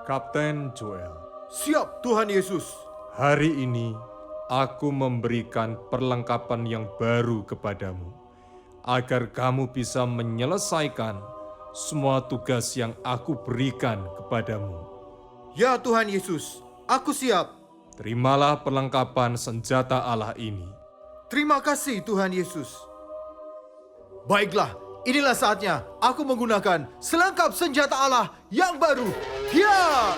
Kapten Joel, Siap Tuhan Yesus. hari ini aku memberikan perlengkapan yang baru kepadamu, agar kamu bisa menyelesaikan semua tugas yang aku berikan kepadamu. Ya Tuhan Yesus, aku siap. Terimalah perlengkapan senjata Allah ini. Terima kasih Tuhan Yesus. Baiklah, inilah saatnya aku menggunakan selengkap senjata Allah yang baru. Ya!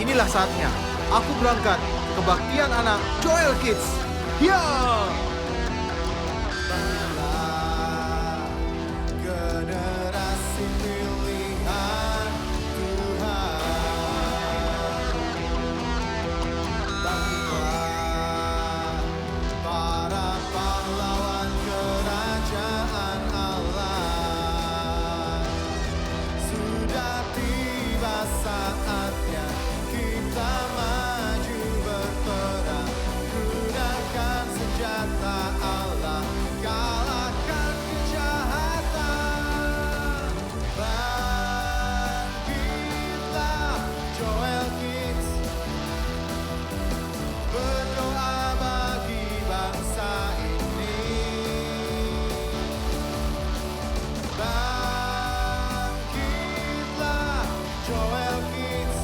Inilah saatnya aku berangkat ke kebaktian anak Joel Kids. Ya! Generasi pilihan Tuhan, bangkitlah para pahlawan kerajaan Allah. Sudah tiba saatnya kita maju berperang, gunakan senjata Allah, kalahkan kejahatan. Bangkitlah Joel Kids, berdoa bagi bangsa ini. Bangkitlah Joel Kids,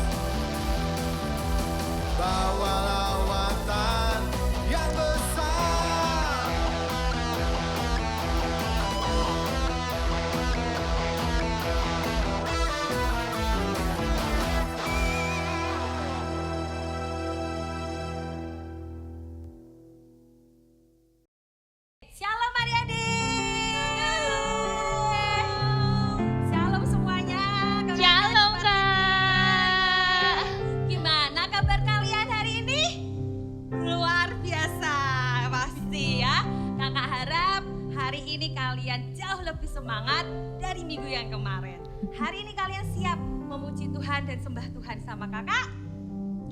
bawa lawatan yang besar. Shalom adik-adik. Shalom semuanya. Kabar Shalom, kalian Kak. Gimana kabar kalian hari ini? Luar biasa pasti ya. Kakak harap hari ini kalian jauh lebih semangat dari minggu yang kemarin. Hari ini kalian siap memuji Tuhan dan sembah Tuhan sama kakak?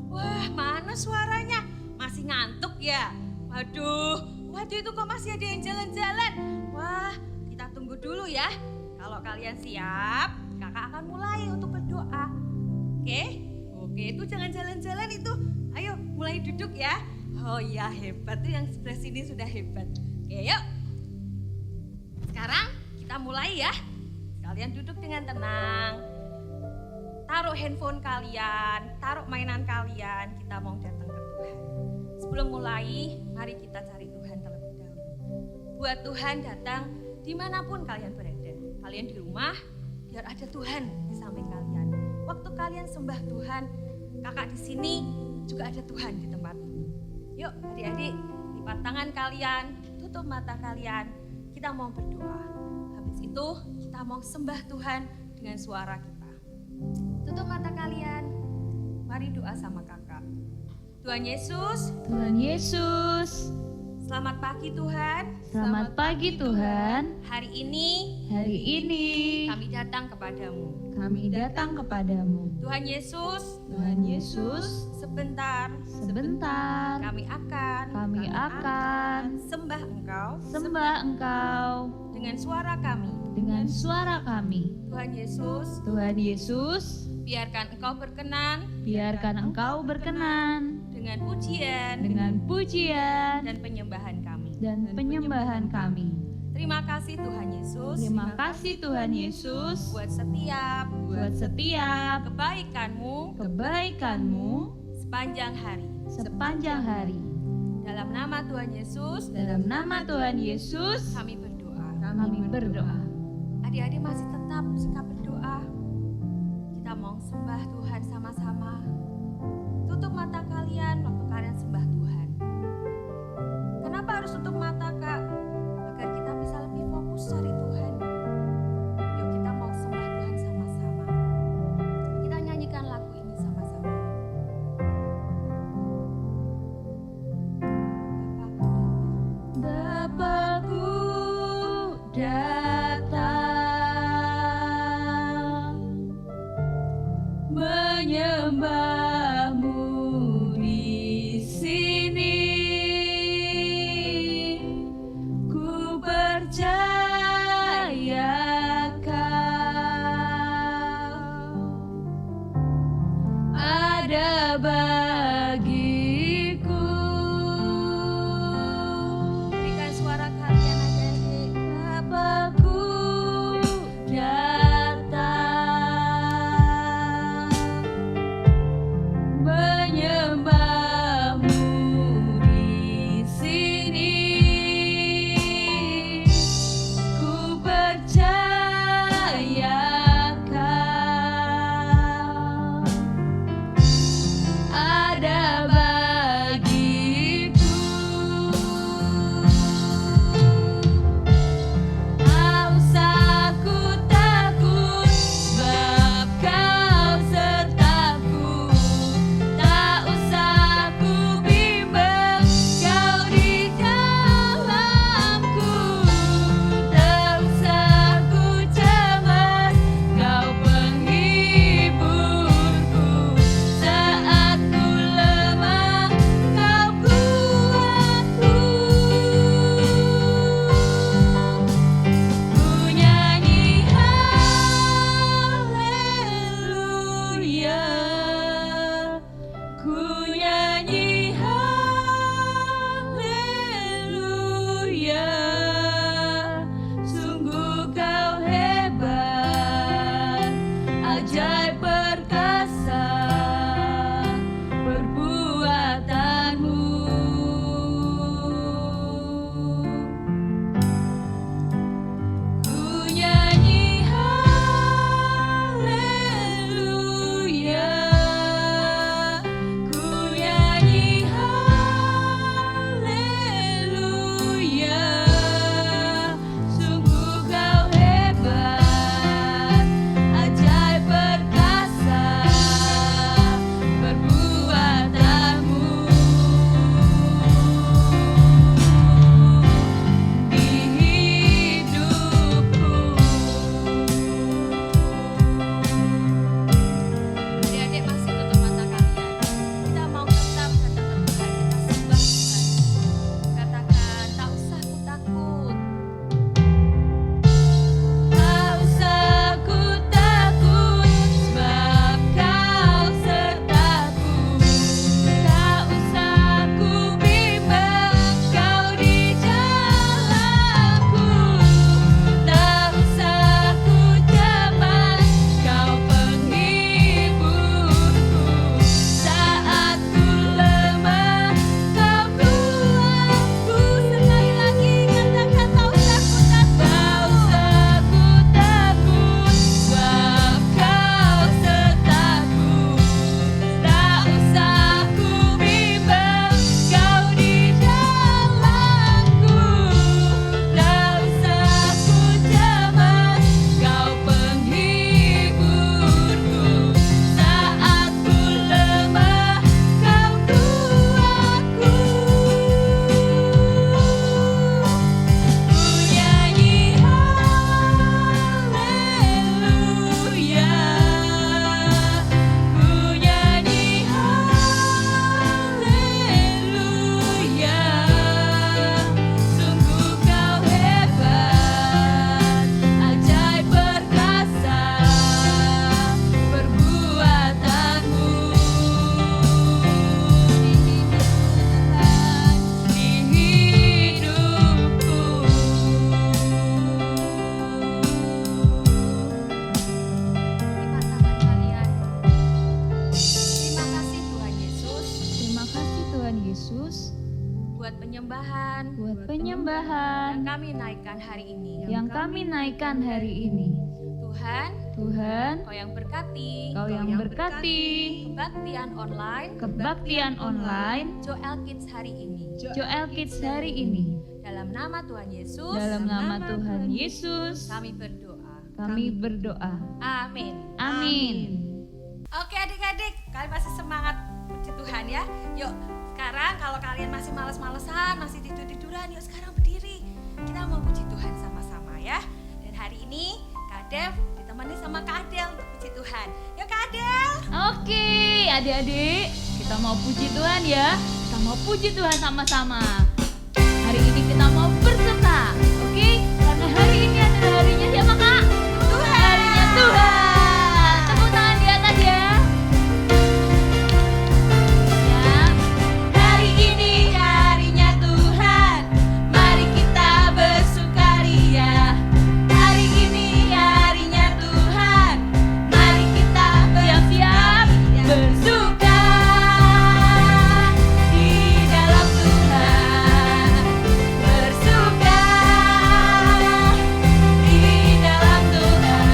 Wah, mana suaranya? Masih ngantuk ya? Waduh itu kok masih ada yang jalan-jalan? Wah, kita tunggu dulu ya. Kalau kalian siap, kakak akan mulai untuk berdoa. Oke, itu jangan jalan-jalan itu. Ayo, mulai duduk ya. Oh iya, hebat tuh yang sebelah sini sudah hebat. Oke, yuk. Sekarang kita mulai ya. Kalian duduk dengan tenang. Taruh handphone kalian, taruh mainan kalian. Kita mau datang ke Tuhan. Sebelum mulai, mari kita cari Tuhan terlebih dahulu. Buat Tuhan datang dimanapun kalian berada. Kalian di rumah, biar ada Tuhan di samping kalian. Waktu kalian sembah Tuhan, kakak di sini juga ada Tuhan di tempat ini. Yuk adik-adik, lipat tangan kalian, tutup mata kalian. Kita mau berdoa. Habis itu kita mau sembah Tuhan dengan suara kita. Tutup mata kalian. Mari doa sama kakak. Tuhan Yesus, Tuhan Yesus, selamat pagi Tuhan. selamat pagi Tuhan. Hari ini Hari ini kami datang kepadamu. kami datang kepadamu. Tuhan Yesus, Tuhan Yesus, sebentar sebentar kami akan sembah Engkau sembah Engkau dengan suara kami. dengan suara kami. Tuhan Yesus, Tuhan Yesus, biarkan Engkau berkenan biarkan Engkau berkenan dengan pujian dengan pujian dan penyembahan kami. dan penyembahan kami. Terima kasih Tuhan Yesus. Terima kasih Tuhan Yesus buat buat setiap kebaikan-Mu sepanjang hari. sepanjang hari. Dalam nama Tuhan Yesus, Dalam nama Tuhan Yesus, kami berdoa. kami berdoa. Adik-adik masih tetap sikap berdoa. Kita mau sembah Tuhan sama-sama. Tutup mata kalian waktu kalian sembah Tuhan. Kenapa harus tutup mata, Kak? Agar kita bisa lebih fokus cari Tuhan. Yuk kita mau sembah Tuhan sama-sama. Kita nyanyikan lagu ini sama-sama. Bapakku datang menyembahmu di sini. Ku percaya buat penyembahan yang kami naikkan hari ini. yang kami naikkan hari ini. Tuhan, Tuhan, Kau yang berkati Kau yang berkati kebaktian online kebaktian online Joel Kids hari ini. Joel Kids hari ini. Dalam nama Tuhan Yesus, Dalam nama Tuhan Yesus, kami berdoa. kami berdoa. Amin. Amin. Oke adik-adik, kalian pasti semangat puji Tuhan ya. Yuk sekarang kalau kalian masih males-malesan, masih tidur-tiduran, yuk sekarang berdiri. Kita mau puji Tuhan sama-sama ya. Dan hari ini Kak Dev ditemani sama Kak Adel untuk puji Tuhan. Yuk Kak Adel. Oke, adik-adik, kita mau puji Tuhan ya. Kita mau puji Tuhan sama-sama. Hari ini kita mau bersuka, oke? Karena hari ini adalah harinya siapa Kak? Tuhan. Harinya Tuhan. Tepuk tangan di atas ya. Ya. Hari ini harinya Tuhan. Mari kita bersukaria. Hari ini harinya Tuhan. Mari kita siap-siap bersuka di dalam Tuhan. Bersuka di dalam Tuhan.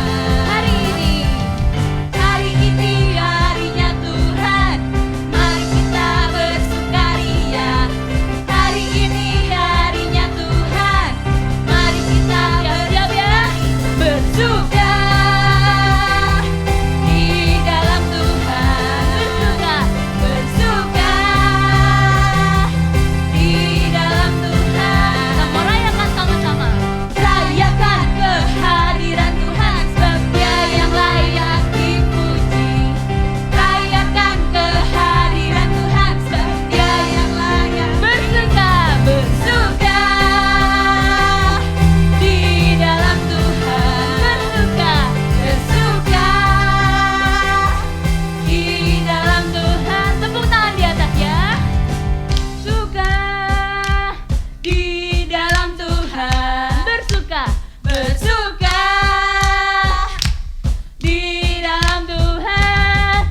Hari ini harinya Tuhan. Mari kita bersukaria. Hari ini harinya Tuhan. Mari kita siap-siap ya bersuka di dalam Tuhan. Bersuka di dalam Tuhan. Kita mau rayakan sama-sama. Rayakan kehadiran Tuhan, sebab Dia yang layak dipuji. Rayakan kehadiran Tuhan, sebab Dia yang layak bersuka. Bersuka di dalam Tuhan. Bersuka di dalam Tuhan. Tepuk tangan di atas ya. Suka di dalam Tuhan. Bersuka di dalam Tuhan.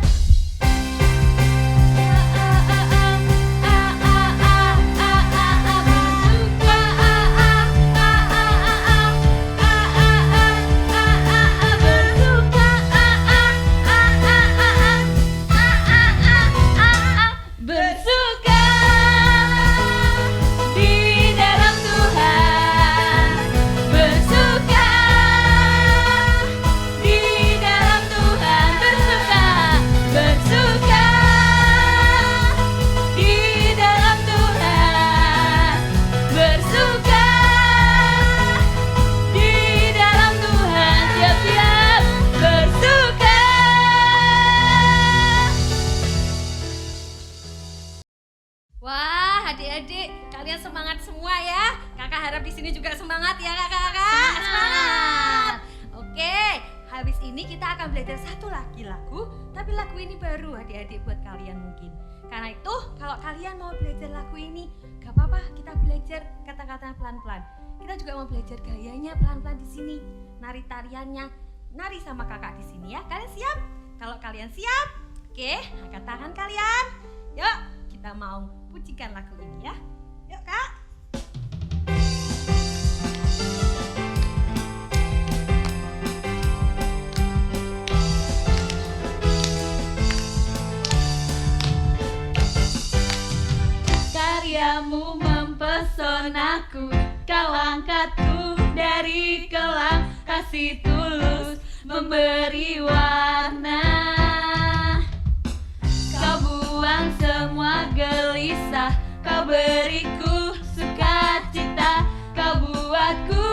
Bersuka di dalam Tuhan. Bersuka di dalam Tuhan. Bersuka di dalam Tuhan. Bersuka di dalam Tuhan. Siap-siap bersuka. Wah, adik-adik, kalian semangat semua ya. Kakak harap di sini juga semangat ya kakak-kakak. Semangat. Oke, habis ini kita akan belajar satu lagi lagu, tapi lagu ini baru adik-adik buat kalian mungkin. Karena itu, kalau kalian mau belajar lagu ini, gak apa-apa, kita belajar kata-kata pelan-pelan. Kita juga mau belajar gayanya pelan-pelan di sini, nari tariannya, nari sama kakak di sini ya. Kalian siap? Kalau kalian siap, oke, angkat tangan kalian. Yuk, kita mau pujikan lagu ini ya. Yuk kak. Karyamu mempesonaku, kau angkatku dari kelam, kasih tulus memberi warna. Kau buang semua gelisah, kau beriku sukacita, kau buatku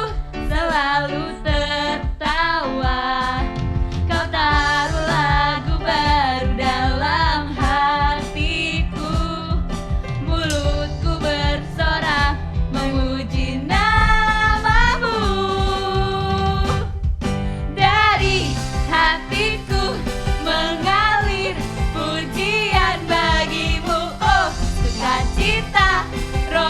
selalu tertawa. Kau taruh lagu baru dalam hatiku, mulutku bersorak memuji namamu. Dari hatiku mengalir pujian bagimu, oh sukacita roh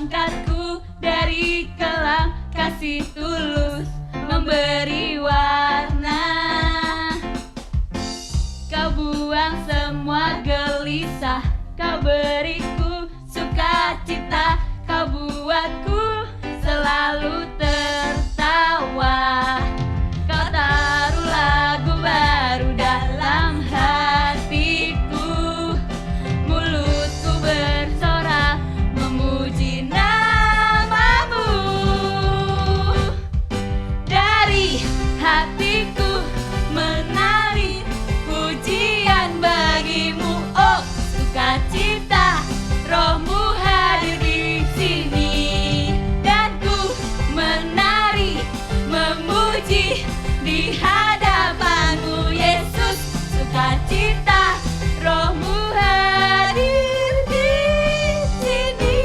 angkatku dari kelam kasih tulus memberi warna. Kau buang semua gelisah, kau beriku sukacita, kau buatku selalu tertawa. Kau taruh lagu baru dalam hatiku, mulutku bersorak memuji namamu. Dari hatiku mengalir pujian bagimu, oh sukacita, rohmu hadir di sini. Dan ku menari memuji di hadapanmu Yesus, sukacita, rohmu hadir di sini.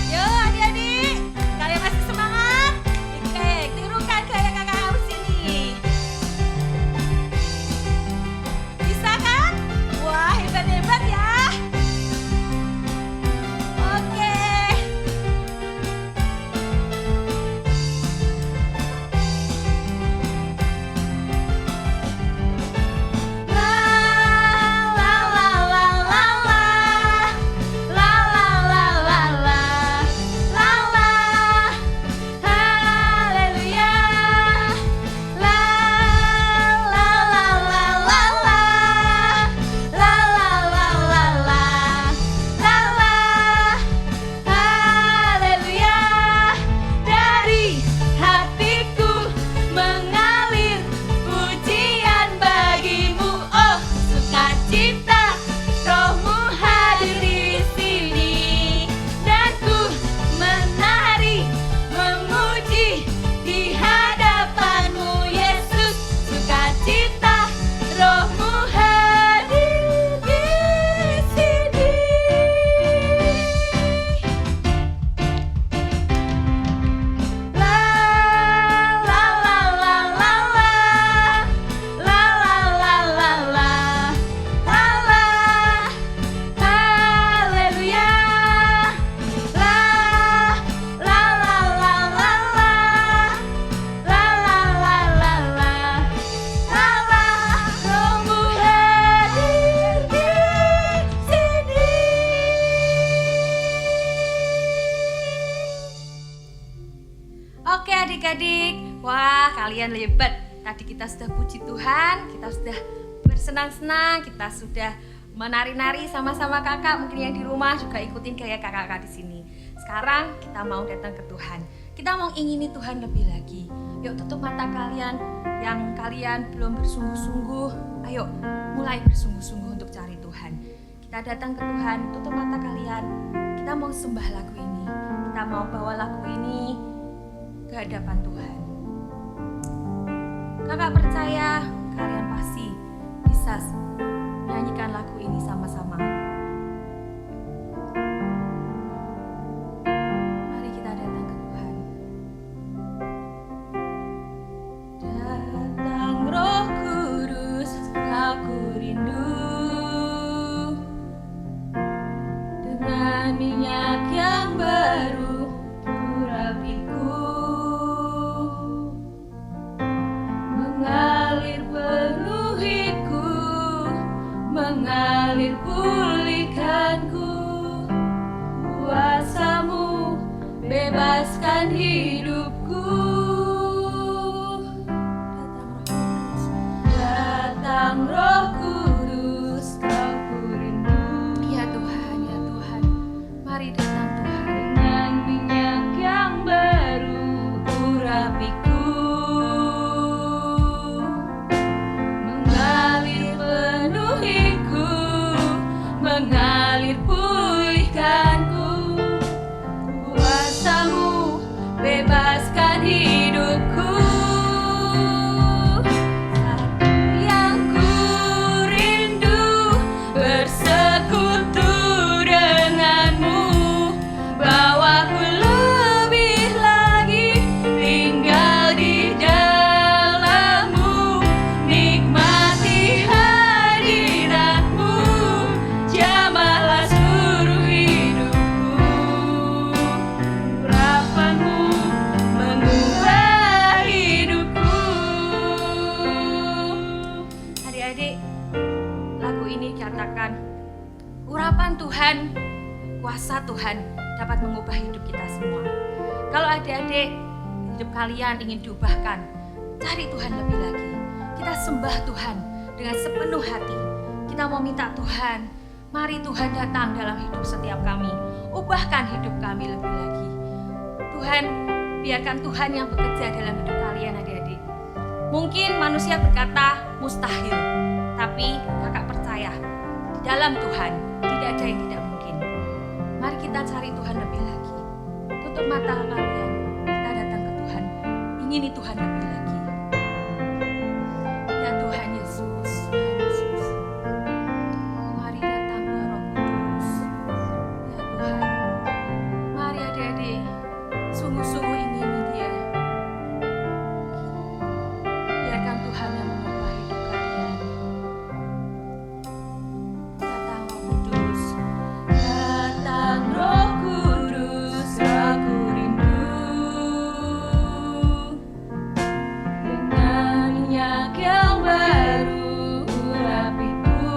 Yo adik-adik, kalian masih semangat? Oke, tirukan gaya kakak harus ini. Bisa kan? Wah, hebat-hebat ya. Oke. Dari hatiku mengalir pujian bagimu, oh sukacita, rohmu hadir di sini. Dan ku menari memuji di hadapanmu Yesus, sukacita, rohmu hadir di sini. Oke adik-adik, wah kalian hebat. Tadi kita sudah puji Tuhan, kita sudah bersenang-senang, kita sudah menari-nari sama-sama kakak. Mungkin yang di rumah juga ikutin gaya kakak-kakak di sini. Sekarang kita mau datang ke Tuhan. Kita mau ingini Tuhan lebih lagi. Yuk tutup mata kalian, yang kalian belum bersungguh-sungguh. Ayo mulai bersungguh-sungguh untuk cari Tuhan. Kita datang ke Tuhan, tutup mata kalian. Kita mau sembah lagu ini. Kita mau bawa lagu ini ke hadapan Tuhan. Kakak percaya kalian pasti bisa menyanyikan lagu ini sama-sama. Mari kita datang ke Tuhan. Datang Roh Kudus, aku rindu dengan minyak yang baru urapiku, mengalir penuhiku, mengalir pulihkanku. Kuasamu bebaskan hidupku. Datang Roh Kudus, aku rindu. Ya Tuhan, ya Tuhan, mari datang Tuhan. Dengan minyak yang baru urapiku, mengalir penuhiku, mengalir pulihkanku. Kuasamu bebas mengatakan, urapan Tuhan, kuasa Tuhan dapat mengubah hidup kita semua. Kalau adik-adik, hidup kalian ingin diubahkan, cari Tuhan lebih lagi. Kita sembah Tuhan dengan sepenuh hati. Kita mau minta Tuhan, mari Tuhan datang dalam hidup setiap kami. Ubahkan hidup kami lebih lagi. Tuhan, biarkan Tuhan yang bekerja dalam hidup kalian adik-adik. Mungkin manusia berkata mustahil, tapi kakak percaya, di dalam Tuhan tidak ada yang tidak mungkin. Mari kita cari Tuhan lebih lagi. Tutup mata kalian, kita datang ke Tuhan. Ingini Tuhan lebih lagi. Ya Tuhan Yesus, Tuhan Yesus. Mari datang ya Roh Kudus. Ya Tuhan, mari adik-adik, sungguh-sungguh ingini Dia. Biarkan Tuhan yang mengubah hidup kalian. Datang Roh Kudus. Datang Roh Kudus, aku rindu. Dengan minyak yang baru urapiku.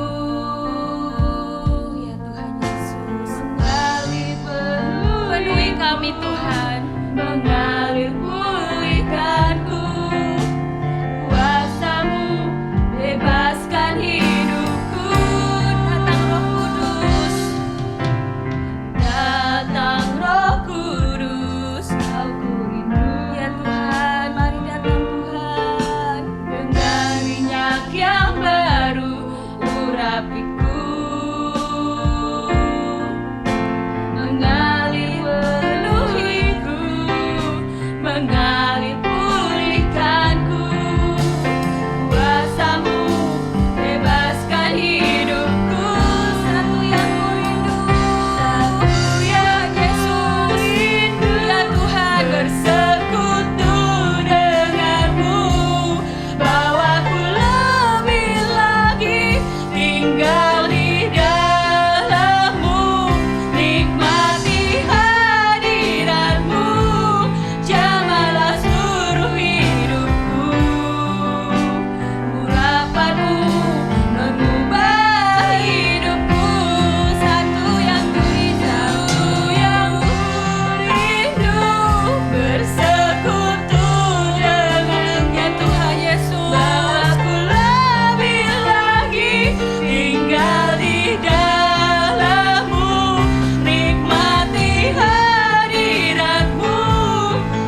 Ya Tuhan Yesus, mengalir penuhi kami Tuhan, mengalir pulihkanku. Kuasa-Mu bebaskan hidupku. Datang Roh Kudus. Datang Roh Kudus, aku rindu. Ya Tuhan, mari datang Tuhan. Dengan minyak yang baru urapiku. Mengalir penuhiku, mengalir pulihkanku. Kuasa-Mu bebaskan hidupku. Satu yang ku rindu, satu yang Yesus rindu. Ya Tuhan, bersekutu denganmu, bawaku lebih lagi tinggal di dalammu, nikmati hadiratmu, jamalah seluruh hidupku. Urapanmu mengubah hidupku. Satu yang ku rindu, bersekutu dengannya Tuhan Yesus. Bawaku lebih lagi tinggal di dalammu, nikmati hadiratmu,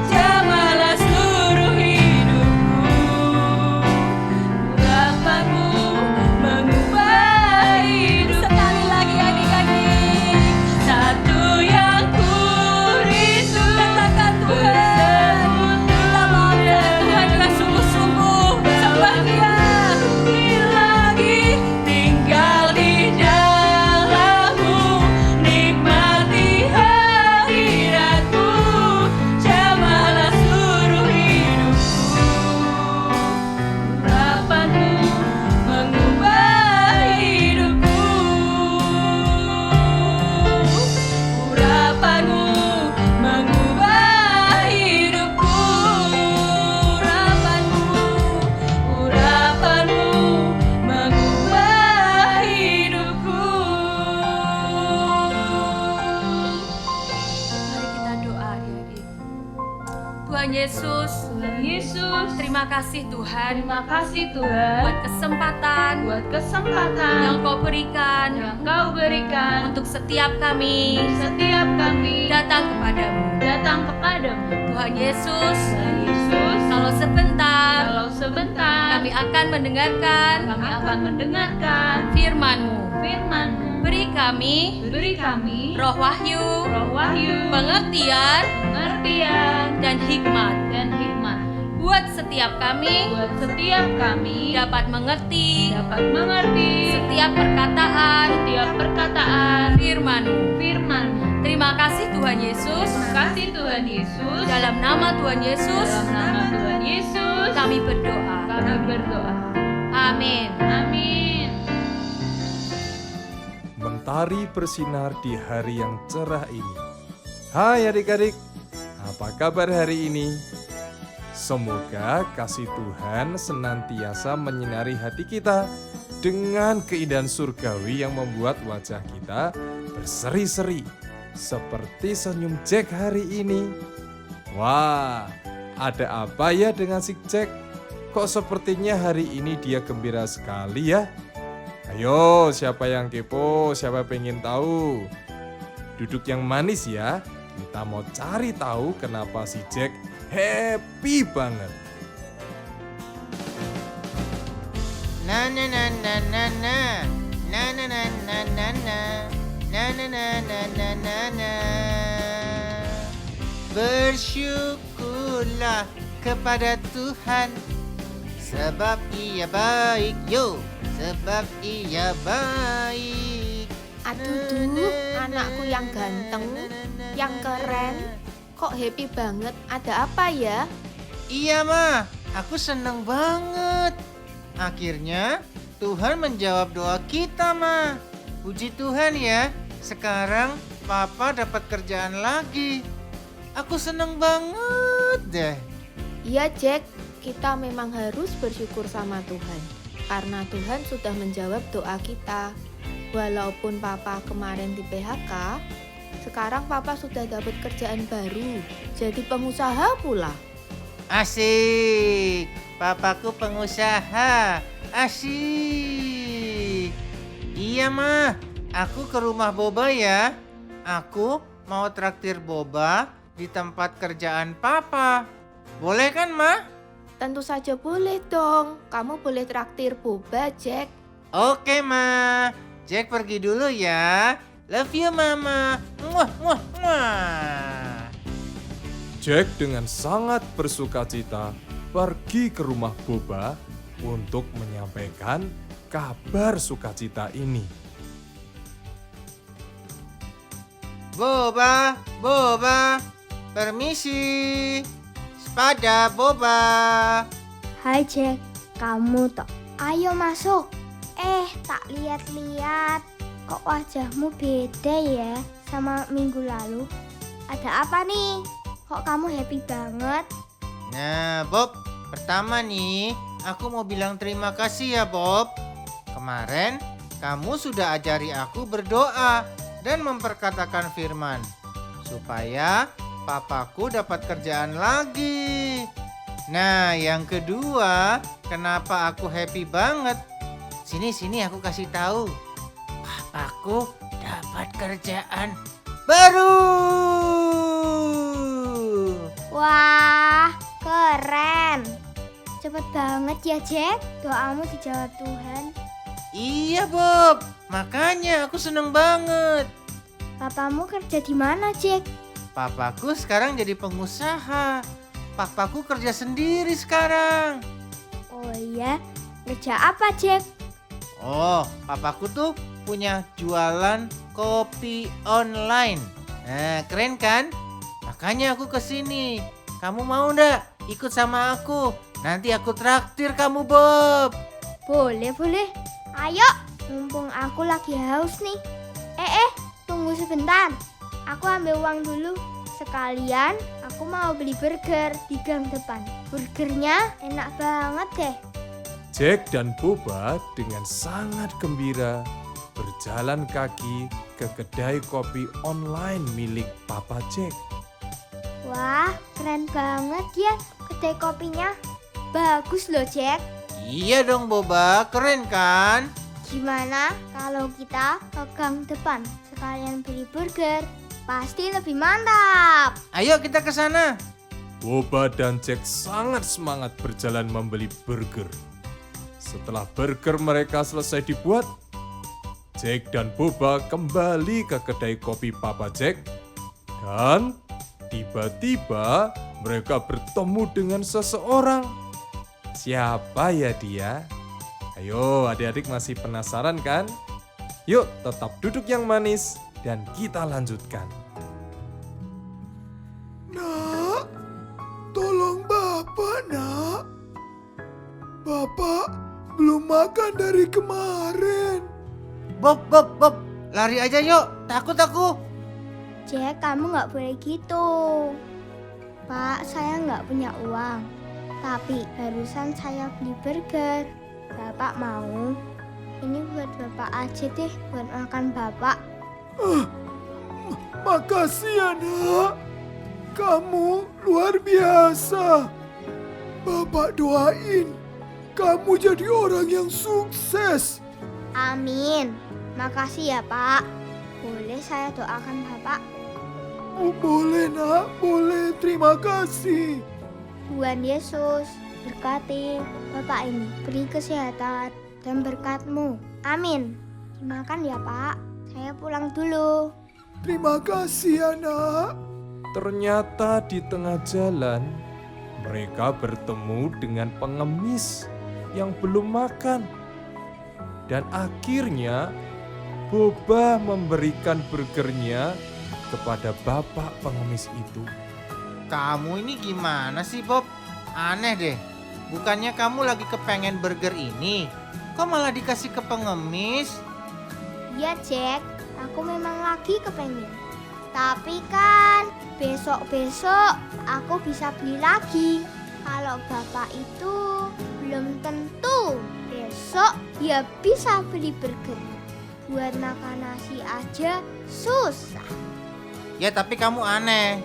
jamalah seluruh hidupku. Urapanmu mengubah hidup. Sekali lagi adik-adik, satu yang ku rindu. Katakan Tuhan, kita mau Tuhan dengan sungguh-sungguh sembah Dia. Lebih lagi tinggal di dalammu, nikmati hadiratmu, jamalah seluruh hidupku. Urapanmu mengubah hidupku. Urapanmu mengubah hidupku. Urapanmu mengubah hidupku. Mari kita doa adik-adik. Tuhan Yesus, Tuhan Yesus, terima kasih Tuhan terima kasih Tuhan buat kesempatan buat kesempatan yang Kau berikan yang Kau berikan untuk setiap kami setiap kami datang kepadamu. datang kepadamu. Tuhan Yesus, Tuhan Yesus, kalau sebentar kalau sebentar kami akan mendengarkan kami akan mendengarkan firman-Mu. firman-Mu. Beri kami roh wahyu, pengertian pengertian, dan hikmat. Buat setiap kami buat setiap kami dapat mengerti dapat mengerti setiap perkataan firman-Mu. firman-Mu. Terima kasih Tuhan Yesus. Terima kasih Tuhan Yesus. Dalam nama Tuhan Yesus Dalam nama Tuhan Yesus kami berdoa. kami berdoa. Amin. Amin. Mentari bersinar di hari yang cerah ini. Hai adik-adik, apa kabar hari ini? Semoga kasih Tuhan senantiasa menyinari hati kita dengan keindahan surgawi yang membuat wajah kita berseri-seri. Seperti senyum Jack hari ini. Wah, ada apa ya dengan si Jack? Kok sepertinya hari ini dia gembira sekali ya? Ayo, siapa yang kepo? Siapa pengen tahu? Duduk yang manis ya. Kita mau cari tahu kenapa si Jack happy banget. Na na na na na na na na na na na na na na na na na na na. Bersyukurlah kepada Tuhan sebab Ia baik, yo, sebab Ia baik. Aduh, anakku yang ganteng, yang keren, kok happy banget, ada apa ya? Iya Ma, aku seneng banget. Akhirnya Tuhan menjawab doa kita Ma. Puji Tuhan ya, sekarang Papa dapat kerjaan lagi. Aku seneng banget deh. Iya Jack, kita memang harus bersyukur sama Tuhan. Karena Tuhan sudah menjawab doa kita. Walaupun Papa kemarin di PHK, sekarang Papa sudah dapat kerjaan baru. Jadi pengusaha pula. Asik, papaku pengusaha. Asik. Iya mah, aku ke rumah Boba ya. Aku mau traktir Boba di tempat kerjaan Papa. Boleh kan mah? Tentu saja boleh dong. Kamu boleh traktir boba, Jack. Oke mah. Jack pergi dulu ya. Love you mama. Muah muah muah. Jack dengan sangat bersukacita pergi ke rumah Boba untuk menyampaikan kabar sukacita ini. Boba, Boba, permisi. Sepada Boba. Hai Jack, kamu toh? Ayo masuk. Tak lihat-lihat. Kok wajahmu beda ya sama minggu lalu? Ada apa nih? Kok kamu happy banget? Nah, Bob, pertama nih, aku mau bilang terima kasih ya, Bob. Kemarin, kamu sudah ajari aku berdoa dan memperkatakan firman, supaya papaku dapat kerjaan lagi. Nah, yang kedua, kenapa aku happy banget? Sini aku kasih tahu. Papaku dapat kerjaan baru. Wah, keren. Cepet banget ya Jack, doamu dijawab Tuhan. Iya, Bob. Makanya aku seneng banget. Papamu kerja di mana Jack? Papaku sekarang jadi pengusaha. Papaku kerja sendiri sekarang. Oh iya, kerja apa Jack? Oh, papaku tuh punya jualan kopi online. Nah, keren kan? Makanya aku kesini. Kamu mau ndak ikut sama aku? Nanti aku traktir kamu, Bob. Boleh. Ayo, mumpung aku lagi haus nih. Tunggu sebentar. Aku ambil uang dulu. Sekalian aku mau beli burger di gang depan. Burgernya enak banget deh. Jack dan Boba dengan sangat gembira berjalan kaki ke kedai kopi online milik Papa Jack. Wah, keren banget ya kedai kopinya. Bagus loh Jack. Iya dong, Boba. Keren kan? Gimana kalau kita ke gang depan sekalian beli burger? Pasti lebih mantap. Ayo kita ke sana. Boba dan Jack sangat semangat berjalan membeli burger. Setelah burger mereka selesai dibuat, Jack dan Boba kembali ke kedai kopi Papa Jack. Dan tiba-tiba mereka bertemu dengan seseorang. Siapa ya dia? Ayo adik-adik masih penasaran kan? Yuk tetap duduk yang manis dan kita lanjutkan. Nak, tolong Bapak, Nak. Bapak belum makan dari kemarin. Bob. Lari aja yuk. Takut aku. Jack, kamu nggak boleh gitu. Pak, saya nggak punya uang. Tapi barusan saya beli burger. Bapak mau? Ini buat Bapak aja deh, buat makan Bapak. Makasih ya, Nak. Kamu luar biasa. Bapak doain kamu jadi orang yang sukses. Amin. Makasih ya, Pak. Boleh saya doakan Bapak? Oh, boleh, Nak. Boleh. Terima kasih. Tuhan Yesus, berkati Bapak ini, beri kesehatan dan berkat-Mu. Amin. Dimakan ya, Pak. Saya pulang dulu. Terima kasih ya, Nak. Ternyata di tengah jalan mereka bertemu dengan pengemis yang belum makan. Dan akhirnya Boba memberikan burgernya kepada bapak pengemis itu. Kamu ini gimana sih, Bob? Aneh deh. Bukannya kamu lagi kepengen burger ini? Kok malah dikasih ke pengemis? Ya, Jack. Aku memang lagi kepengen. Tapi kan besok-besok aku bisa beli lagi. Kalau Bapak itu belum tentu besok ya bisa beli burger. Buat makan nasi aja susah. Ya tapi kamu aneh.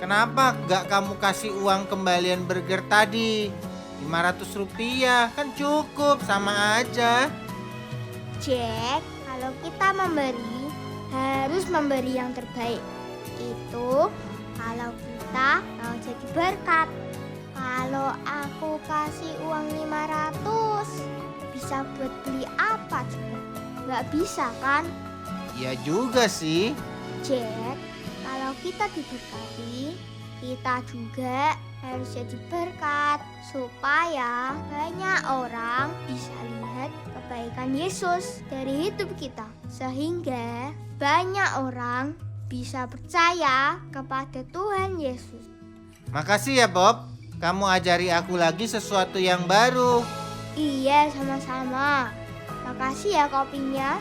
Kenapa gak kamu kasih uang kembalian burger tadi? 500 rupiah kan cukup, sama aja. Jack, kalau kita memberi harus memberi yang terbaik. Itu kalau kita mau jadi berkat. Kalau aku kasih uang 500 bisa buat beli apa coba? Gak bisa kan? Ya juga sih. Jack, kalau kita diberkati, kita juga harus jadi berkat supaya banyak orang bisa lihat kebaikan Yesus dari hidup kita, sehingga banyak orang bisa percaya kepada Tuhan Yesus. Makasih ya, Bob. Kamu ajari aku lagi sesuatu yang baru. Iya, sama-sama. Makasih ya kopinya.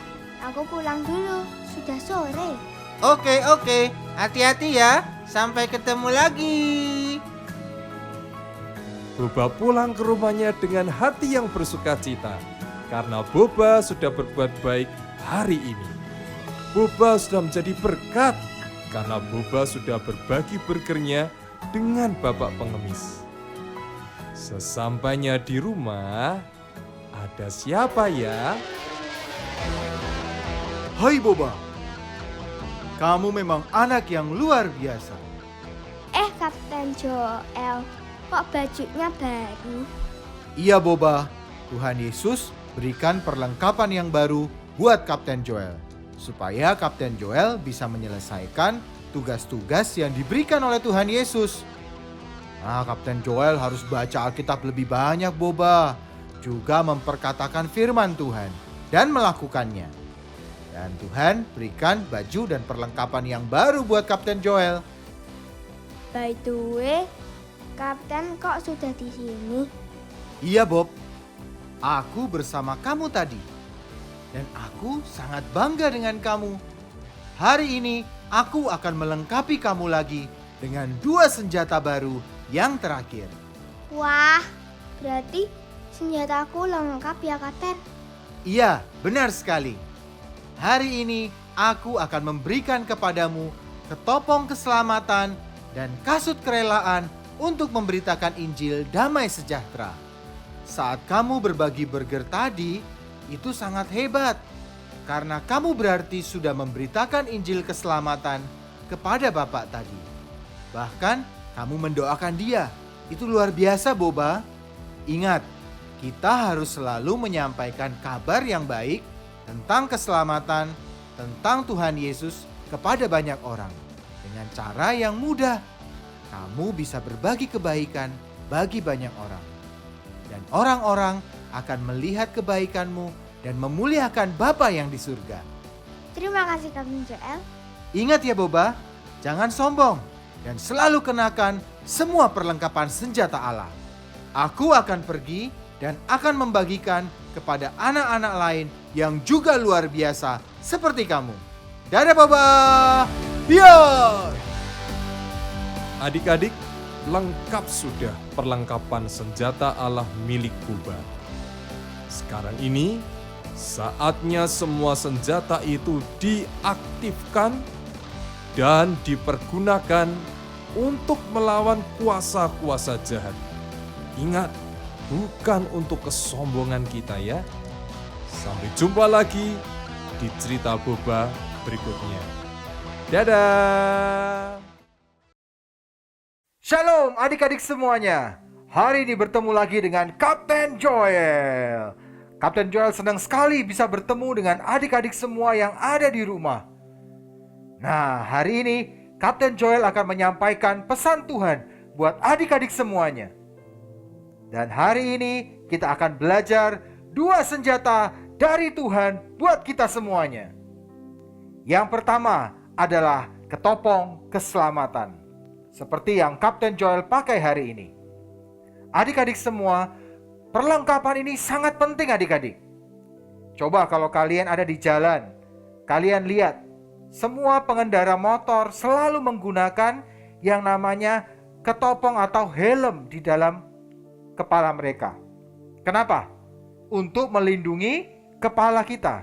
Aku pulang dulu, sudah sore. Oke. Hati-hati ya. Sampai ketemu lagi. Boba pulang ke rumahnya dengan hati yang bersukacita karena Boba sudah berbuat baik hari ini. Boba sudah menjadi berkat karena Boba sudah berbagi burgernya dengan bapak pengemis. Sesampainya di rumah, ada siapa ya? Hai Boba, kamu memang anak yang luar biasa. Kapten Joel, kok bajunya baru? Iya Boba, Tuhan Yesus berikan perlengkapan yang baru buat Kapten Joel, supaya Kapten Joel bisa menyelesaikan tugas-tugas yang diberikan oleh Tuhan Yesus. Nah, Kapten Joel harus baca Alkitab lebih banyak Boba, juga memperkatakan firman Tuhan dan melakukannya. Dan Tuhan berikan baju dan perlengkapan yang baru buat Kapten Joel. By the way, Kapten kok sudah di sini? Iya Bob, aku bersama kamu tadi. Dan aku sangat bangga dengan kamu. Hari ini aku akan melengkapi kamu lagi dengan 2 senjata baru yang terakhir. Wah, berarti senjataku lengkap ya Kapten? Iya, benar sekali. Hari ini aku akan memberikan kepadamu ketopong keselamatan dan kasut kerelaan untuk memberitakan Injil damai sejahtera. Saat kamu berbagi burger tadi, itu sangat hebat. Karena kamu berarti sudah memberitakan Injil keselamatan kepada Bapak tadi. Bahkan kamu mendoakan dia. Itu luar biasa Boba. Ingat, kita harus selalu menyampaikan kabar yang baik tentang keselamatan, tentang Tuhan Yesus kepada banyak orang. Dengan cara yang mudah, kamu bisa berbagi kebaikan bagi banyak orang. Dan orang-orang akan melihat kebaikanmu dan memuliakan Bapa yang di surga. Terima kasih Kapten Joel. Ingat ya Boba, jangan sombong dan selalu kenakan semua perlengkapan senjata Allah. Aku akan pergi dan akan membagikan kepada anak-anak lain yang juga luar biasa seperti kamu. Dadah Boba! Biar! Adik-adik, lengkap sudah perlengkapan senjata Allah milik Boba. Sekarang ini, Saatnya semua senjata itu diaktifkan dan dipergunakan untuk melawan kuasa-kuasa jahat. Ingat, bukan untuk kesombongan kita ya. Sampai jumpa lagi di cerita Boba berikutnya. Dadah! Shalom adik-adik semuanya. Hari ini bertemu lagi dengan Kapten Joel. Kapten Joel senang sekali bisa bertemu dengan adik-adik semua yang ada di rumah. Nah, hari ini Kapten Joel akan menyampaikan pesan Tuhan buat adik-adik semuanya. Dan hari ini kita akan belajar 2 senjata dari Tuhan buat kita semuanya. Yang pertama adalah ketopong keselamatan. Seperti yang Kapten Joel pakai hari ini. Adik-adik semua, perlengkapan ini sangat penting adik-adik. Coba kalau kalian ada di jalan, kalian lihat semua pengendara motor selalu menggunakan yang namanya ketopong atau helm di dalam kepala mereka. Kenapa? Untuk melindungi kepala kita.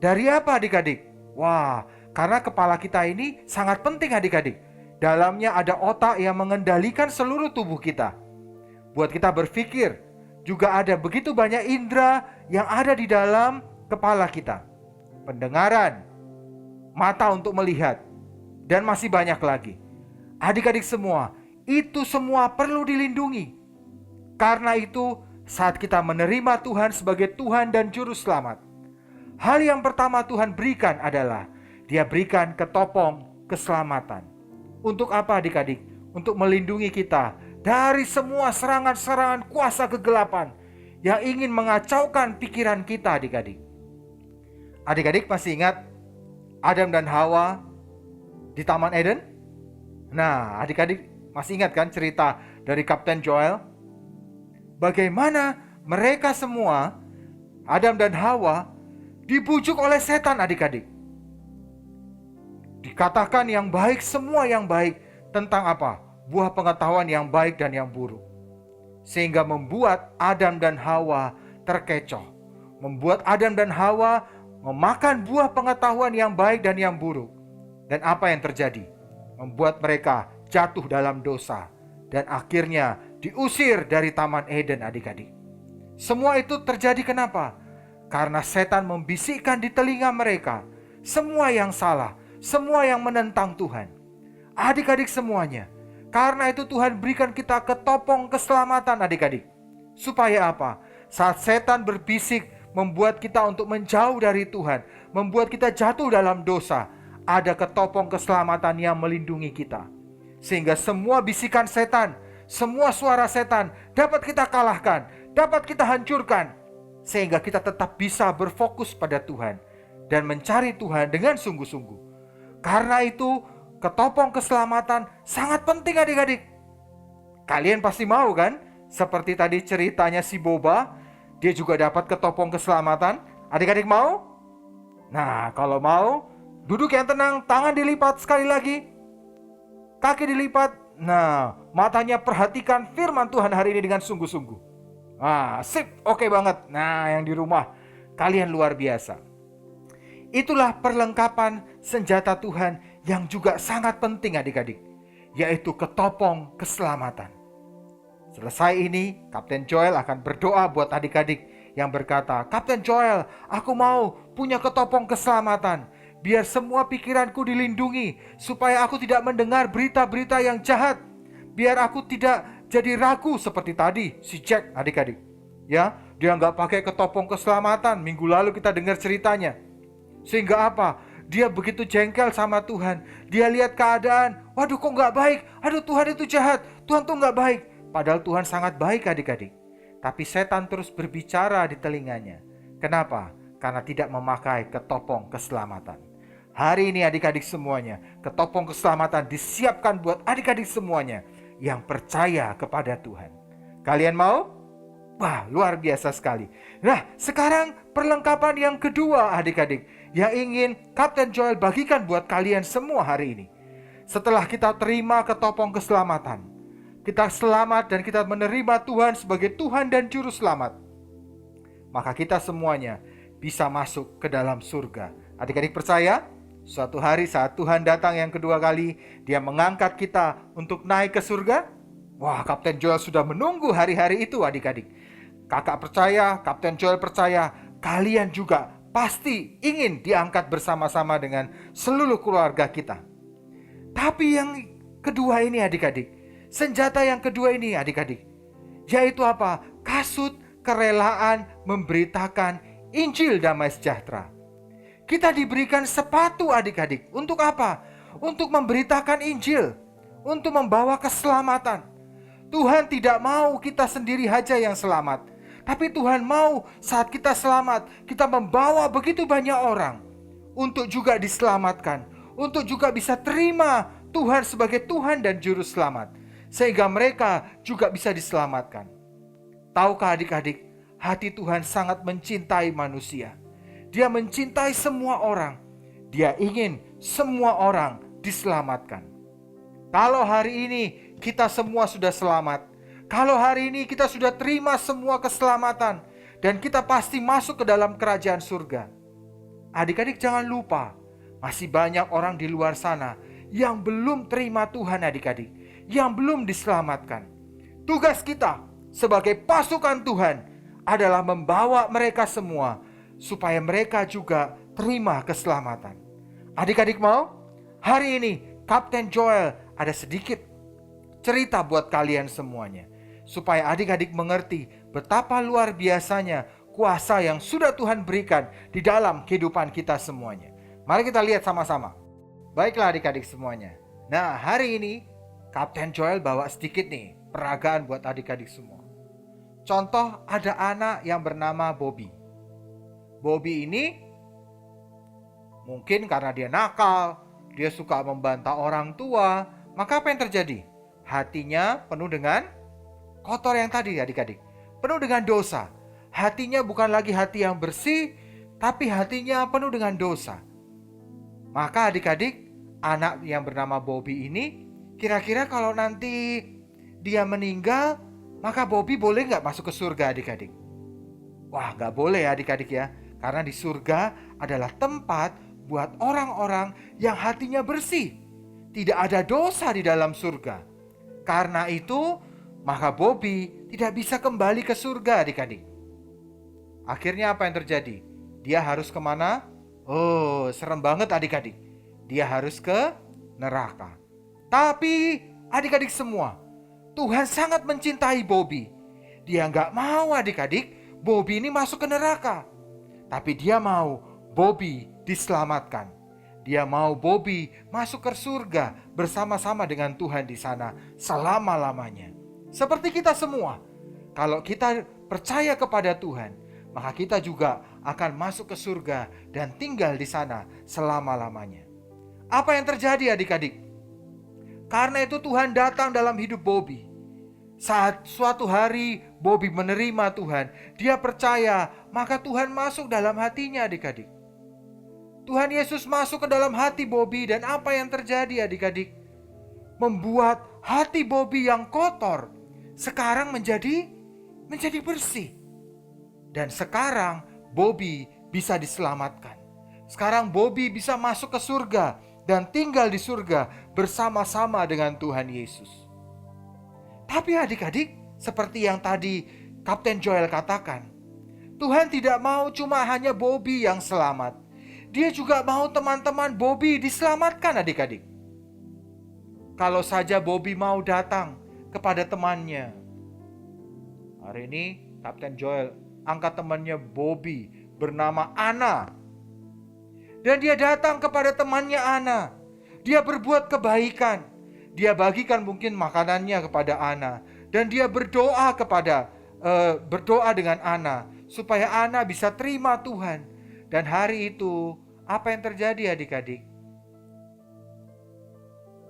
Dari apa adik-adik? Wah, karena kepala kita ini sangat penting adik-adik. Dalamnya ada otak yang mengendalikan seluruh tubuh kita. Buat kita berpikir, juga ada begitu banyak indera yang ada di dalam kepala kita. Pendengaran, mata untuk melihat, dan masih banyak lagi. Adik-adik semua, itu semua perlu dilindungi. Karena itu, saat kita menerima Tuhan sebagai Tuhan dan Juru Selamat, hal yang pertama Tuhan berikan adalah Dia berikan ketopong keselamatan. Untuk apa adik-adik? Untuk melindungi kita dari semua serangan-serangan kuasa kegelapan yang ingin mengacaukan pikiran kita adik-adik. Adik-adik masih ingat Adam dan Hawa di Taman Eden? Nah, adik-adik masih ingat kan cerita dari Kapten Joel? Bagaimana mereka semua, Adam dan Hawa, dibujuk oleh setan adik-adik. Dikatakan yang baik, semua yang baik tentang apa? Buah pengetahuan yang baik dan yang buruk. Sehingga membuat Adam dan Hawa terkecoh. Membuat Adam dan Hawa memakan buah pengetahuan yang baik dan yang buruk. Dan apa yang terjadi? Membuat mereka jatuh dalam dosa. Dan akhirnya diusir dari Taman Eden adik-adik. Semua itu terjadi kenapa? Karena setan membisikkan di telinga mereka semua yang salah, semua yang menentang Tuhan. Adik-adik semuanya, karena itu Tuhan berikan kita ketopong keselamatan adik-adik. Supaya apa? Saat setan berbisik membuat kita untuk menjauh dari Tuhan, membuat kita jatuh dalam dosa, ada ketopong keselamatan yang melindungi kita. Sehingga semua bisikan setan, semua suara setan dapat kita kalahkan, dapat kita hancurkan. Sehingga kita tetap bisa berfokus pada Tuhan dan mencari Tuhan dengan sungguh-sungguh. Karena itu ketopong keselamatan sangat penting adik-adik. Kalian pasti mau kan? Seperti tadi ceritanya si Boba, dia juga dapat ketopong keselamatan. Adik-adik mau? Nah, kalau mau, duduk yang tenang, tangan dilipat sekali lagi, kaki dilipat. Nah, matanya perhatikan firman Tuhan hari ini dengan sungguh-sungguh. Sip, oke banget. Nah, yang di rumah, kalian luar biasa. Itulah perlengkapan senjata Tuhan yang juga sangat penting adik-adik, yaitu ketopong keselamatan. Selesai ini, Kapten Joel akan berdoa buat adik-adik yang berkata, Kapten Joel, aku mau punya ketopong keselamatan, biar semua pikiranku dilindungi, supaya aku tidak mendengar berita-berita yang jahat, biar aku tidak jadi ragu seperti tadi si Jack adik-adik. Ya, dia nggak pakai ketopong keselamatan. Minggu lalu kita dengar ceritanya. Sehingga apa? Dia begitu jengkel sama Tuhan. Dia lihat keadaan, waduh kok nggak baik. Aduh Tuhan itu jahat, Tuhan tuh nggak baik. Padahal Tuhan sangat baik adik-adik. Tapi setan terus berbicara di telinganya. Kenapa? Karena tidak memakai ketopong keselamatan. Hari ini adik-adik semuanya, ketopong keselamatan disiapkan buat adik-adik semuanya yang percaya kepada Tuhan. Kalian mau? Wah, luar biasa sekali. Nah, sekarang perlengkapan yang kedua adik-adik yang ingin Kapten Joel bagikan buat kalian semua hari ini. Setelah kita terima ketopong keselamatan, kita selamat dan kita menerima Tuhan sebagai Tuhan dan Juru Selamat, maka kita semuanya bisa masuk ke dalam surga. Adik-adik percaya? Suatu hari saat Tuhan datang yang kedua kali, Dia mengangkat kita untuk naik ke surga. Wah, Kapten Joel sudah menunggu hari-hari itu adik-adik. Kakak percaya, Kapten Joel percaya, kalian juga pasti ingin diangkat bersama-sama dengan seluruh keluarga kita. Tapi yang kedua ini adik-adik, senjata yang kedua ini adik-adik, yaitu apa? Kasut kerelaan memberitakan Injil damai sejahtera. Kita diberikan sepatu adik-adik. Untuk apa? Untuk memberitakan Injil. Untuk membawa keselamatan. Tuhan tidak mau kita sendiri saja yang selamat. Tapi Tuhan mau saat kita selamat, kita membawa begitu banyak orang. Untuk juga diselamatkan. Untuk juga bisa terima Tuhan sebagai Tuhan dan Juru Selamat. Sehingga mereka juga bisa diselamatkan. Tahukah adik-adik, hati Tuhan sangat mencintai manusia. Dia mencintai semua orang. Dia ingin semua orang diselamatkan. Kalau hari ini kita semua sudah selamat, kalau hari ini kita sudah terima semua keselamatan, dan kita pasti masuk ke dalam kerajaan surga. Adik-adik jangan lupa, masih banyak orang di luar sana yang belum terima Tuhan adik-adik, yang belum diselamatkan. Tugas kita sebagai pasukan Tuhan adalah membawa mereka semua supaya mereka juga terima keselamatan. Adik-adik mau? Hari ini Kapten Joel ada sedikit cerita buat kalian semuanya, supaya adik-adik mengerti betapa luar biasanya kuasa yang sudah Tuhan berikan di dalam kehidupan kita semuanya. Mari kita lihat sama-sama. Baiklah adik-adik semuanya. Nah, hari ini Kapten Joel bawa sedikit nih peragaan buat adik-adik semua. Contoh, ada anak yang bernama Bobby. Bobby ini mungkin karena dia nakal, dia suka membantah orang tua, maka apa yang terjadi? Hatinya penuh dengan kotor yang tadi adik-adik. Penuh dengan dosa. Hatinya bukan lagi hati yang bersih, tapi hatinya penuh dengan dosa. Maka adik-adik, anak yang bernama Bobby ini, kira-kira kalau nanti dia meninggal, maka Bobby boleh nggak masuk ke surga adik-adik? Wah, nggak boleh adik-adik ya. Karena di surga adalah tempat buat orang-orang yang hatinya bersih. Tidak ada dosa di dalam surga. Karena itu, maka Bobby tidak bisa kembali ke surga adik-adik. Akhirnya apa yang terjadi? Dia harus kemana? Oh, serem banget adik-adik. Dia harus ke neraka. Tapi adik-adik semua, Tuhan sangat mencintai Bobby. Dia nggak mau adik-adik Bobby ini masuk ke neraka. Tapi dia mau Bobby diselamatkan. Dia mau Bobby masuk ke surga bersama-sama dengan Tuhan di sana selama-lamanya. Seperti kita semua. Kalau kita percaya kepada Tuhan, maka kita juga akan masuk ke surga dan tinggal di sana selama-lamanya. Apa yang terjadi adik-adik? Karena itu Tuhan datang dalam hidup Bobby. Saat suatu hari Bobby menerima Tuhan, dia percaya, maka Tuhan masuk dalam hatinya adik-adik. Tuhan Yesus masuk ke dalam hati Bobby, dan apa yang terjadi adik-adik? Membuat hati Bobby yang kotor sekarang menjadi bersih. Dan sekarang Bobby bisa diselamatkan. Sekarang Bobby bisa masuk ke surga dan tinggal di surga bersama-sama dengan Tuhan Yesus. Tapi adik-adik, seperti yang tadi Kapten Joel katakan, Tuhan tidak mau cuma hanya Bobby yang selamat. Dia juga mau teman-teman Bobby diselamatkan adik-adik. Kalau saja Bobby mau datang kepada temannya. Hari ini Kapten Joel angkat temannya Bobby bernama Ana. Dan dia datang kepada temannya Ana. Dia berbuat kebaikan. Dia bagikan mungkin makanannya kepada Ana. Dan dia berdoa dengan Ana supaya Ana bisa terima Tuhan. Dan hari itu apa yang terjadi adik-adik?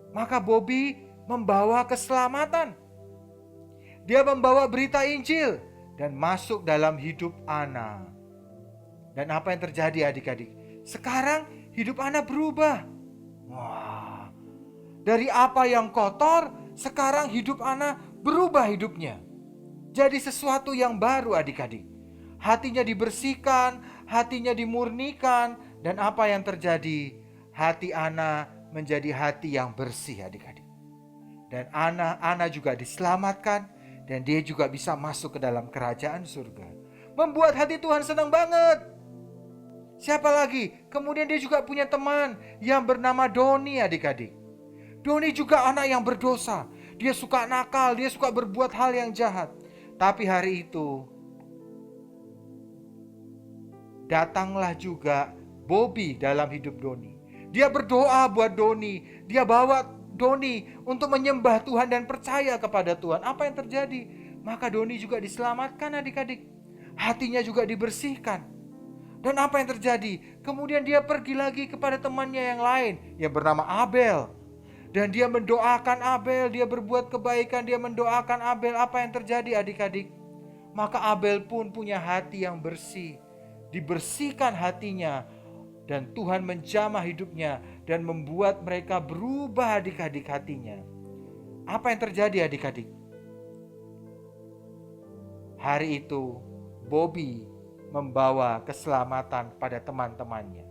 Maka Bobby membawa keselamatan. Dia membawa berita Injil dan masuk dalam hidup Ana. Dan apa yang terjadi adik-adik? Sekarang hidup Ana berubah. Wah, dari apa yang kotor, sekarang hidup Ana berubah hidupnya. Jadi sesuatu yang baru adik-adik. Hatinya dibersihkan, hatinya dimurnikan. Dan apa yang terjadi? Hati Ana menjadi hati yang bersih adik-adik. Dan Ana juga diselamatkan. Dan dia juga bisa masuk ke dalam kerajaan surga. Membuat hati Tuhan senang banget. Siapa lagi? Kemudian dia juga punya teman yang bernama Doni adik-adik. Doni juga anak yang berdosa. Dia suka nakal, dia suka berbuat hal yang jahat. Tapi hari itu datanglah juga Bobby dalam hidup Doni. Dia berdoa buat Doni. Dia bawa Doni untuk menyembah Tuhan dan percaya kepada Tuhan. Apa yang terjadi? Maka Doni juga diselamatkan adik-adik. Hatinya juga dibersihkan. Dan apa yang terjadi? Kemudian dia pergi lagi kepada temannya yang lain yang bernama Abel. Dan dia mendoakan Abel, dia berbuat kebaikan, dia mendoakan Abel. Apa yang terjadi adik-adik? Maka Abel pun punya hati yang bersih. Dibersihkan hatinya. Dan Tuhan menjamah hidupnya dan membuat mereka berubah adik-adik hatinya. Apa yang terjadi adik-adik? Hari itu Bobby membawa keselamatan pada teman-temannya.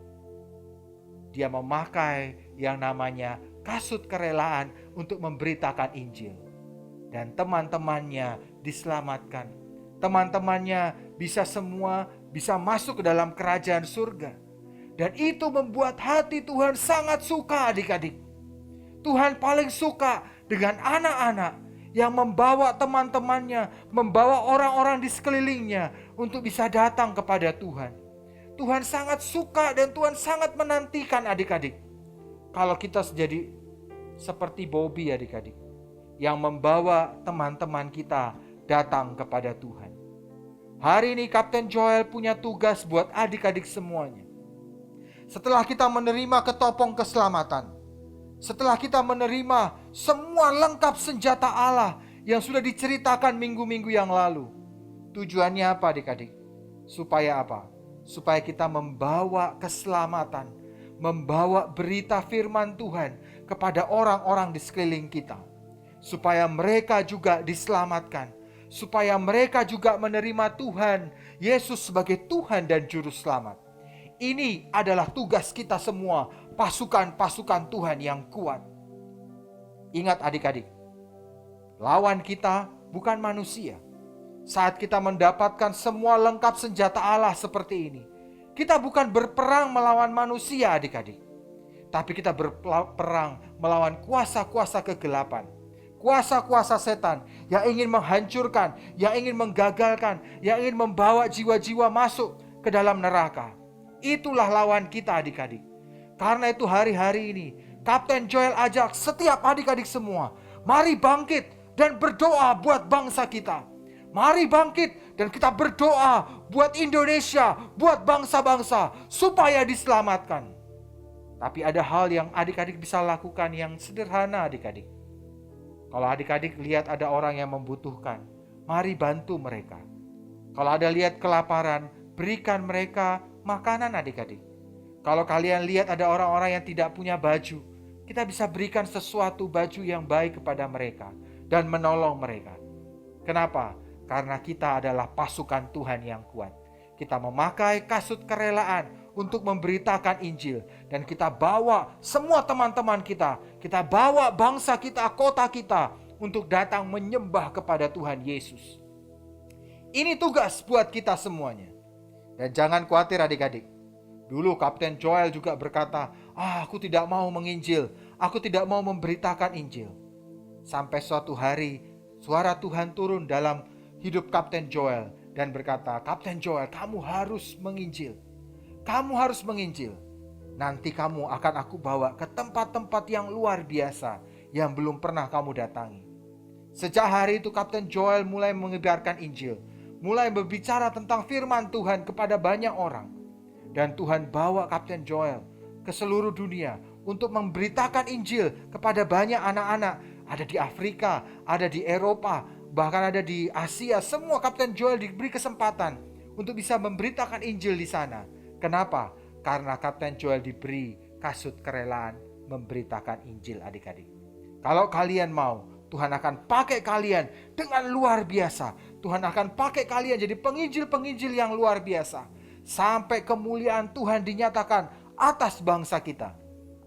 Dia memakai yang namanya kasut kerelaan untuk memberitakan Injil. Dan teman-temannya diselamatkan. Teman-temannya bisa masuk ke dalam kerajaan surga. Dan itu membuat hati Tuhan sangat suka adik-adik. Tuhan paling suka dengan anak-anak yang membawa teman-temannya, membawa orang-orang di sekelilingnya untuk bisa datang kepada Tuhan. Tuhan sangat suka dan Tuhan sangat menantikan adik-adik. Kalau kita jadi seperti Bobby adik-adik, yang membawa teman-teman kita datang kepada Tuhan. Hari ini Kapten Joel punya tugas buat adik-adik semuanya. Setelah kita menerima ketopong keselamatan, setelah kita menerima semua lengkap senjata Allah yang sudah diceritakan minggu-minggu yang lalu, tujuannya apa adik-adik? Supaya apa? Supaya kita membawa keselamatan, membawa berita firman Tuhan kepada orang-orang di sekeliling kita. Supaya mereka juga diselamatkan, supaya mereka juga menerima Tuhan Yesus sebagai Tuhan dan Juru Selamat. Ini adalah tugas kita semua, pasukan-pasukan Tuhan yang kuat. Ingat adik-adik, lawan kita bukan manusia. Saat kita mendapatkan semua lengkap senjata Allah seperti ini, kita bukan berperang melawan manusia adik-adik. Tapi kita berperang melawan kuasa-kuasa kegelapan. Kuasa-kuasa setan yang ingin menghancurkan, yang ingin menggagalkan, yang ingin membawa jiwa-jiwa masuk ke dalam neraka. Itulah lawan kita adik-adik. Karena itu hari-hari ini Kapten Joel ajak setiap adik-adik semua, mari bangkit dan berdoa buat bangsa kita. Mari bangkit dan kita berdoa buat Indonesia, buat bangsa-bangsa supaya diselamatkan. Tapi ada hal yang adik-adik bisa lakukan yang sederhana adik-adik. Kalau adik-adik lihat ada orang yang membutuhkan, mari bantu mereka. Kalau ada lihat kelaparan, berikan mereka makanan adik-adik. Kalau kalian lihat ada orang-orang yang tidak punya baju, kita bisa berikan sesuatu baju yang baik kepada mereka dan menolong mereka. Kenapa? Karena kita adalah pasukan Tuhan yang kuat. Kita memakai kasut kerelaan untuk memberitakan Injil. Dan kita bawa semua teman-teman kita. Kita bawa bangsa kita, kota kita untuk datang menyembah kepada Tuhan Yesus. Ini tugas buat kita semuanya. Dan jangan khawatir adik-adik. Dulu Kapten Joel juga berkata, aku tidak mau menginjil. Aku tidak mau memberitakan Injil. Sampai suatu hari suara Tuhan turun dalam hidup Kapten Joel. Dan berkata, Kapten Joel, kamu harus menginjil. Kamu harus menginjil. Nanti kamu akan aku bawa ke tempat-tempat yang luar biasa yang belum pernah kamu datangi. Sejak hari itu Kapten Joel mulai menyebarkan Injil. Mulai berbicara tentang firman Tuhan kepada banyak orang. Dan Tuhan bawa Kapten Joel ke seluruh dunia untuk memberitakan Injil kepada banyak anak-anak. Ada di Afrika, ada di Eropa, bahkan ada di Asia. Semua Kapten Joel diberi kesempatan untuk bisa memberitakan Injil di sana. Kenapa? Karena Kapten Joel diberi kasut kerelaan memberitakan Injil adik-adik. Kalau kalian mau, Tuhan akan pakai kalian dengan luar biasa. Tuhan akan pakai kalian jadi penginjil-penginjil yang luar biasa. sampai kemuliaan Tuhan dinyatakan atas bangsa kita.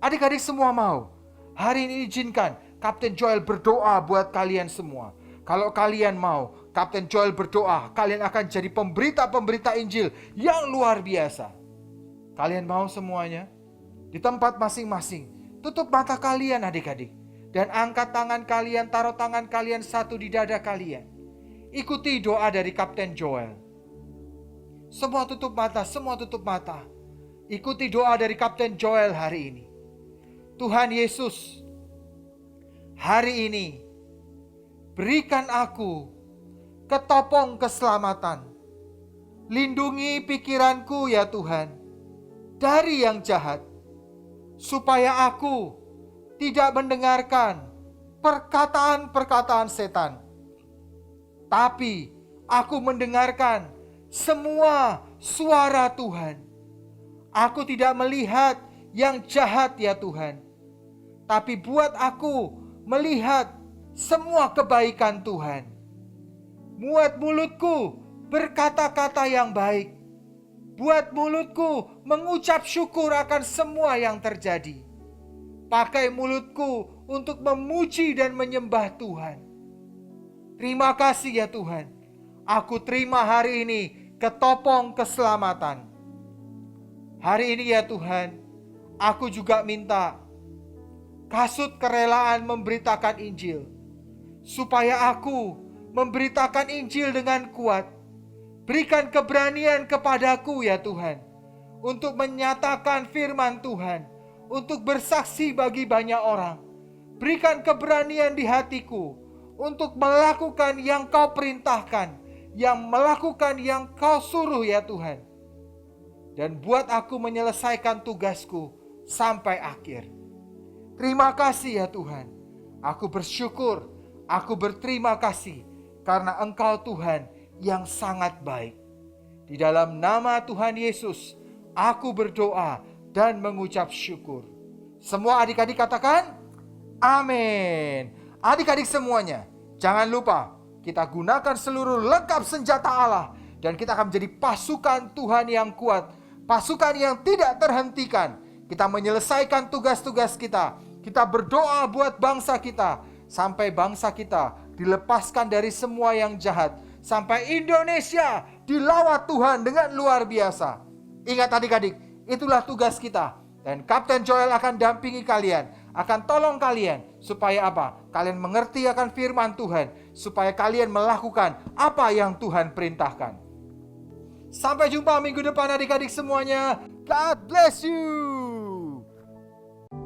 Adik-adik semua mau? Hari ini izinkan Kapten Joel berdoa buat kalian semua. Kalau kalian mau, Kapten Joel berdoa, kalian akan jadi pemberita-pemberita Injil yang luar biasa. Kalian mau semuanya? Di tempat masing-masing, tutup mata kalian adik-adik. Dan angkat tangan kalian, taruh tangan kalian satu di dada kalian. Ikuti doa dari Kapten Joel. Semua tutup mata. Ikuti doa dari Kapten Joel hari ini. Tuhan Yesus, hari ini berikan aku ketopong keselamatan. Lindungi pikiranku ya Tuhan dari yang jahat, supaya aku tidak mendengarkan perkataan-perkataan setan, tapi aku mendengarkan semua suara Tuhan. Aku tidak melihat yang jahat ya Tuhan, tapi buat aku melihat semua kebaikan Tuhan. Buat mulutku berkata-kata yang baik. Buat mulutku mengucap syukur akan semua yang terjadi. Pakai mulutku untuk memuji dan menyembah Tuhan. Terima kasih ya Tuhan. Aku terima hari ini ketopong keselamatan. Hari ini ya Tuhan, aku juga minta kasut kerelaan memberitakan Injil, supaya aku memberitakan Injil dengan kuat. Berikan keberanian kepadaku ya Tuhan, untuk menyatakan firman Tuhan, untuk bersaksi bagi banyak orang. Berikan keberanian di hatiku, untuk melakukan yang Kau perintahkan, yang melakukan yang Kau suruh ya Tuhan. Dan buat aku menyelesaikan tugasku sampai akhir. Terima kasih ya Tuhan. Aku bersyukur, aku berterima kasih karena Engkau Tuhan yang sangat baik. Di dalam nama Tuhan Yesus, aku berdoa dan mengucap syukur. Semua adik-adik katakan, amin. Adik-adik semuanya, jangan lupa kita gunakan seluruh lengkap senjata Allah, dan kita akan menjadi pasukan Tuhan yang kuat, pasukan yang tidak terhentikan. Kita menyelesaikan tugas-tugas kita. Kita berdoa buat bangsa kita, sampai bangsa kita dilepaskan dari semua yang jahat, sampai Indonesia dilawat Tuhan dengan luar biasa. Ingat adik-adik, itulah tugas kita. Dan Kapten Joel akan dampingi kalian, akan tolong kalian. Supaya apa? Kalian mengerti akan firman Tuhan, supaya kalian melakukan apa yang Tuhan perintahkan. Sampai jumpa minggu depan adik-adik semuanya. God bless you.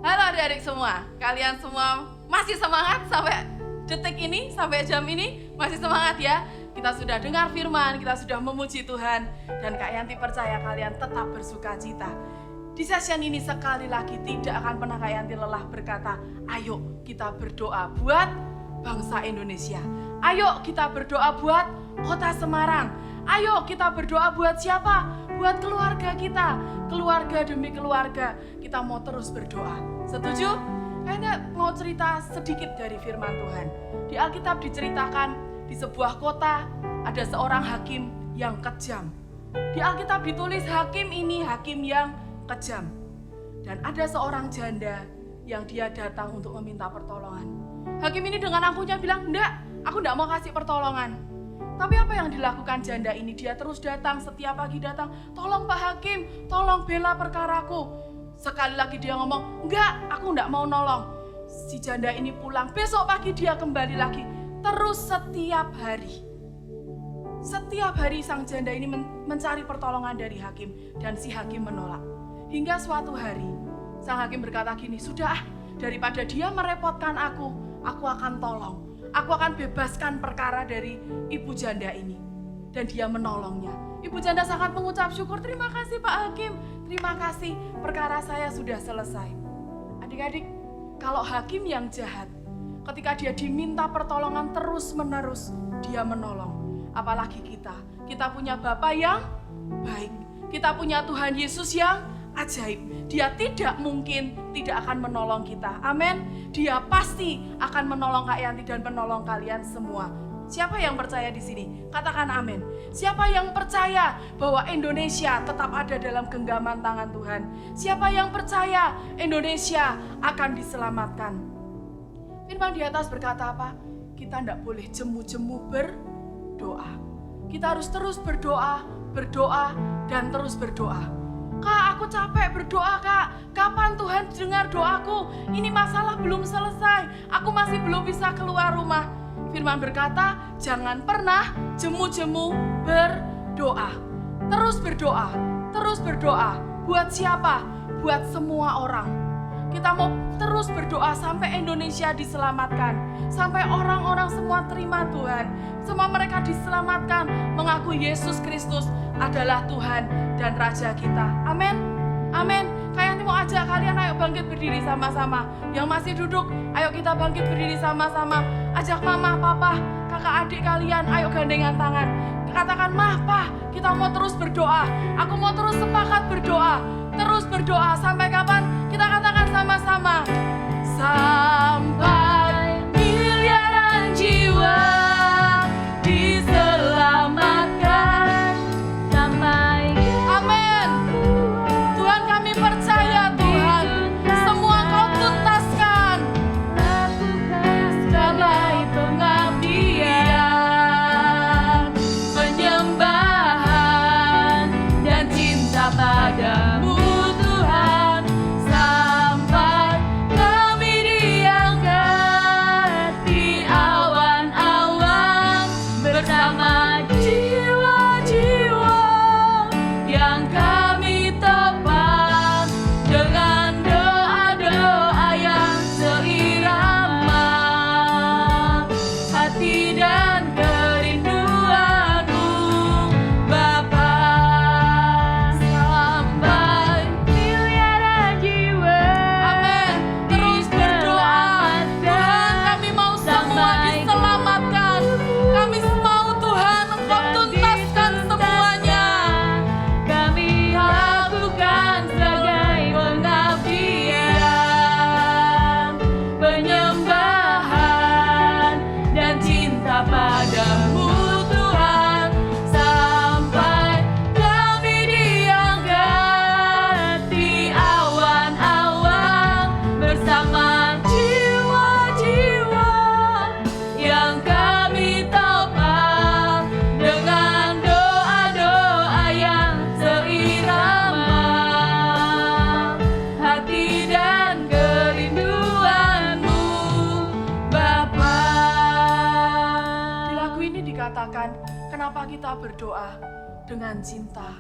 Halo adik-adik semua, kalian semua masih semangat sampai detik ini, sampai jam ini? Masih semangat ya? Kita sudah dengar firman, kita sudah memuji Tuhan, dan Kak Yanti percaya kalian tetap bersuka cita. Di session ini sekali lagi tidak akan pernah Kak Yanti lelah berkata, ayo kita berdoa buat bangsa Indonesia. Ayo kita berdoa buat kota Semarang. Ayo kita berdoa buat siapa? Buat keluarga kita. Keluarga demi keluarga, kita mau terus berdoa. Setuju? Kayaknya mau cerita sedikit dari firman Tuhan. Di Alkitab diceritakan di sebuah kota ada seorang hakim yang kejam. Di Alkitab ditulis hakim ini hakim yang kejam. Dan ada seorang janda yang dia datang untuk meminta pertolongan. Hakim ini dengan angkuhnya bilang, enggak, aku enggak mau kasih pertolongan. Tapi apa yang dilakukan janda ini? Dia terus datang, setiap pagi datang, tolong Pak Hakim, tolong bela perkaraku. Sekali lagi dia ngomong, enggak, aku enggak mau nolong. Si janda ini pulang, besok pagi dia kembali lagi. Terus setiap hari. Setiap hari sang janda ini mencari pertolongan dari hakim, dan si hakim menolak. Hingga suatu hari, sang hakim berkata gini, sudah, daripada dia merepotkan aku akan tolong. Aku akan bebaskan perkara dari ibu janda ini. Dan dia menolongnya. Ibu janda sangat mengucap syukur, terima kasih Pak Hakim, terima kasih, perkara saya sudah selesai. Adik-adik, kalau hakim yang jahat, ketika dia diminta pertolongan terus-menerus, dia menolong. Apalagi kita punya Bapa yang baik. Kita punya Tuhan Yesus yang ajaib. Dia tidak mungkin tidak akan menolong kita. Amin. Dia pasti akan menolong Kak Yanti dan menolong kalian semua. Siapa yang percaya di sini? Katakan amin. Siapa yang percaya bahwa Indonesia tetap ada dalam genggaman tangan Tuhan? Siapa yang percaya Indonesia akan diselamatkan? Firman di atas berkata apa? Kita tidak boleh jemu-jemu berdoa. Kita harus terus berdoa, dan terus berdoa. Kak, aku capek berdoa, Kak. Kapan Tuhan dengar doaku? Ini masalah belum selesai. Aku masih belum bisa keluar rumah. Firman berkata, jangan pernah jemu-jemu berdoa. Terus berdoa, terus berdoa. Buat siapa? Buat semua orang. Kita mau terus berdoa sampai Indonesia diselamatkan. Sampai orang-orang semua terima Tuhan. Semua mereka diselamatkan, mengaku Yesus Kristus adalah Tuhan dan Raja kita. Amin. Amin. Kayak mau ajak kalian, ayo bangkit berdiri sama-sama. Yang masih duduk, ayo kita bangkit berdiri sama-sama. Ajak mama, papa, kakak, adik kalian, ayo gandengan tangan. Katakan, Mah, Pah, kita mau terus berdoa. Aku mau terus sepakat berdoa. Terus berdoa, sampai kapan? Kita katakan sama-sama. Sampai miliaran jiwa diselamatkan. Sampai amin. Tuhan, kami percaya Tuhan, semua Kau tuntaskan sebagai pengabdian, penyembahan dan cinta padamu Tuhan, sampai kami diangkat di awan-awan bersama jiwa-jiwa yang kami topang dengan doa-doa yang seirama hati dan kerinduanmu Bapa, sampai miliaran jiwa. Amin. Terus berdoa. Tuhan, kami mau semua diselamatkan. Kami mau Tuhan Engkau tuntaskan semuanya. Kami lakukan sebagai pengabdian, penyembahan dan cinta padamu Tuhan, sampai kami diangkat di awan-awan bersama jiwa-jiwa yang kami topang dengan doa-doa yang seirama hati dan kerinduanmu Bapa. Di lagu ini dikatakan, kenapa kita berdoa dengan cinta.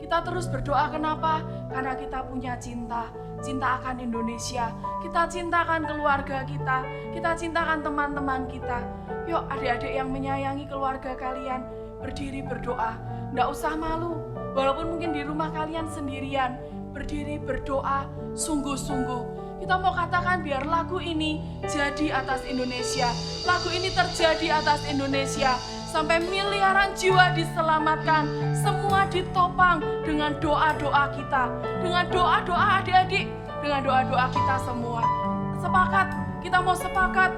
Kita terus berdoa kenapa? Karena kita punya cinta. Cinta akan Indonesia. Kita cintakan keluarga kita. Kita cintakan teman-teman kita. Yuk adik-adik yang menyayangi keluarga kalian, berdiri berdoa. Nggak usah malu. Walaupun mungkin di rumah kalian sendirian, berdiri berdoa sungguh-sungguh. Kita mau katakan biar lagu ini jadi atas Indonesia. Lagu ini terjadi atas Indonesia. Sampai miliaran jiwa diselamatkan. Semua ditopang dengan doa-doa kita. Dengan doa-doa adik-adik. Dengan doa-doa kita semua. Sepakat, kita mau sepakat.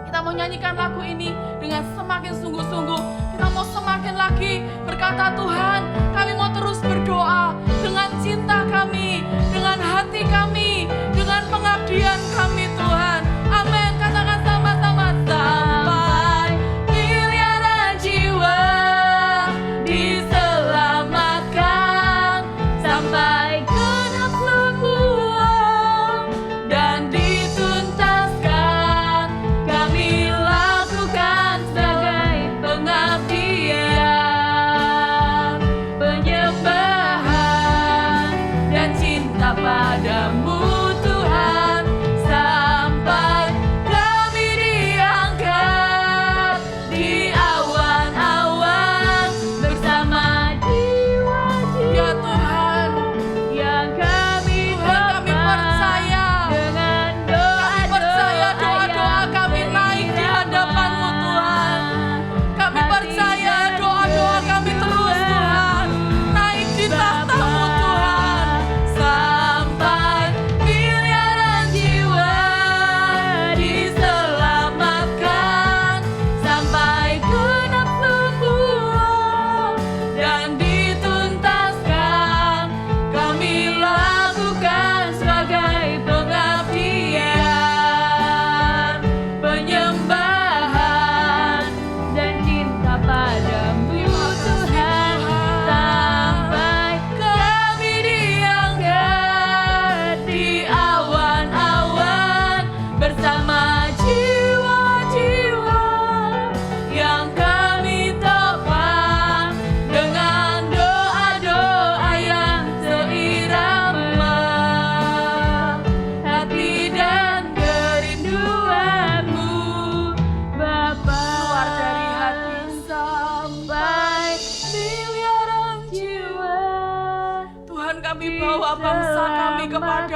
Kita mau nyanyikan lagu ini dengan semakin sungguh-sungguh. Kita mau semakin lagi berkata, Tuhan, kami mau terus berdoa dengan cinta kami, dengan hati kami, dengan pengabdian kami Tuhan. Amin. Katakan sama-sama. Sampai miliaran jiwa diselamatkan, sampai genap semua dan dituntaskan. Kami lakukan sebagai pengabdian, penyembahan dan cinta padamu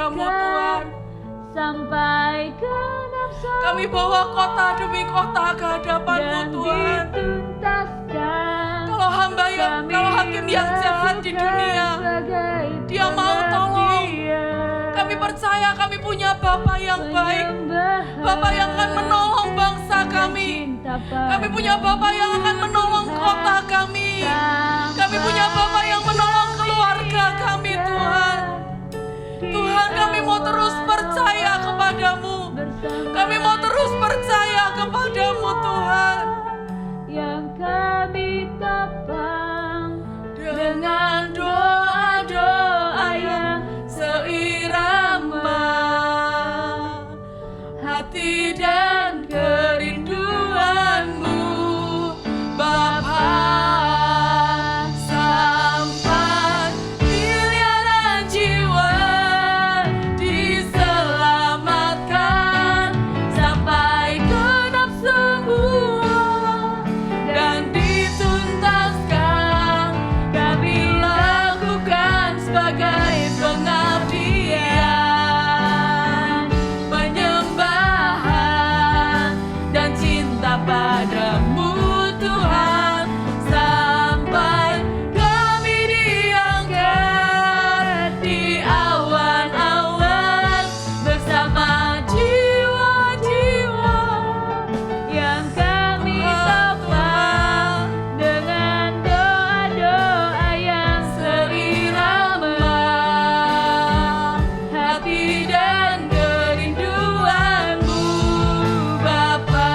kepadamu Tuhan. sampai genap Kami bawa kota demi kota ke hadapan-Mu Tuhan. dituntaskan. Kalau hakim yang jahat di dunia, Dia mau tolong. Kami percaya kami punya Bapa yang baik, Bapa yang akan menolong bangsa kami. Kami punya Bapa yang akan menolong kota kami. Kami punya Bapa yang menolong keluarga kami Tuhan. Tuhan, kami mau terus percaya kepadamu. Kami mau terus percaya kepadamu Tuhan. Yang kami topang Dengan doa-doa yang seirama, hati dan kerinduanmu Bapa, sampai miliaran jiwa diselamatkan, sampai genap semua dan dituntaskan. Kami lakukan sebagai pengabdian, penyembahan dan cinta padamu Tuhan, sampai kami diangkat di awan-awan bersama jiwa-jiwa yang kami topang dengan doa-doa yang seirama, hati dan kerinduanmu Bapa,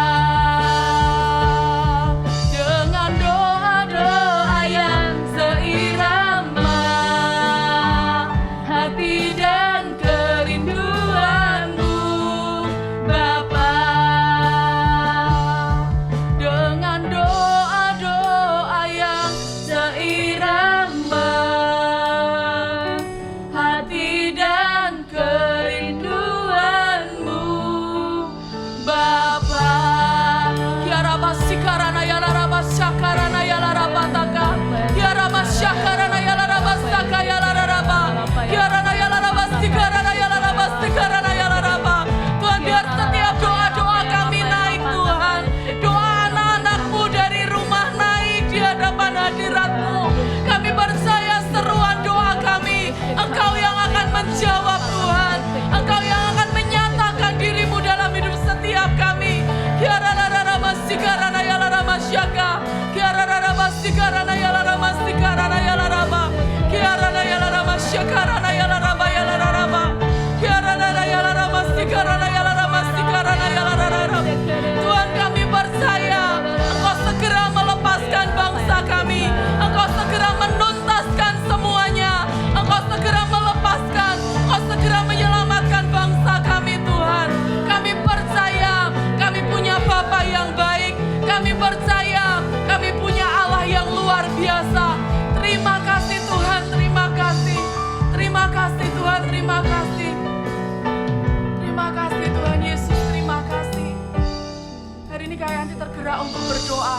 dengan doa-doa yang seirama, hati dan kerinduanmu Bapa, dengan doa-doa yang seirama, hati dan kerinduanmu Bapa. Kiara sikarana ya laraba syakarana ya laraba taka. Kiara syakarana ya laraba saka ya laraba. Kiara ya laraba sikarana ya laraba sikarana ya laraba. Tuhan, biar setiap doa-doa kami naik Tuhan. Doa anak-anakmu dari rumah naik di hadapan hadirat-Mu. Kami percaya seruan doa kami, Engkau yang akan menjawab Tuhan. Engkau yang akan menyatakan diri-Mu dalam hidup setiap kami. Kiara laraba sikarana ya laraba syaka. Kiara laraba sikarana ya laraba sikarana ya laraba. Kiara ya laraba syakarana ya laraba ya laraba. Kiara ya laraba sikarana ya laraba sikarana ya laraba. Tuhan, kami percaya Engkau segera melepaskan bangsa kami. Engkau segera menuntaskan semuanya. Engkau segera melepaskan, Engkau segera menyelamatkan bangsa kami Tuhan. Kami percaya kami punya Bapa yang baik. Kami percaya kami punya Allah yang luar biasa. Terima kasih Tuhan, terima kasih. Terima kasih Tuhan, terima kasih. Terima kasih Tuhan Yesus, terima kasih. Hari ini Kak Yanti tergerak untuk berdoa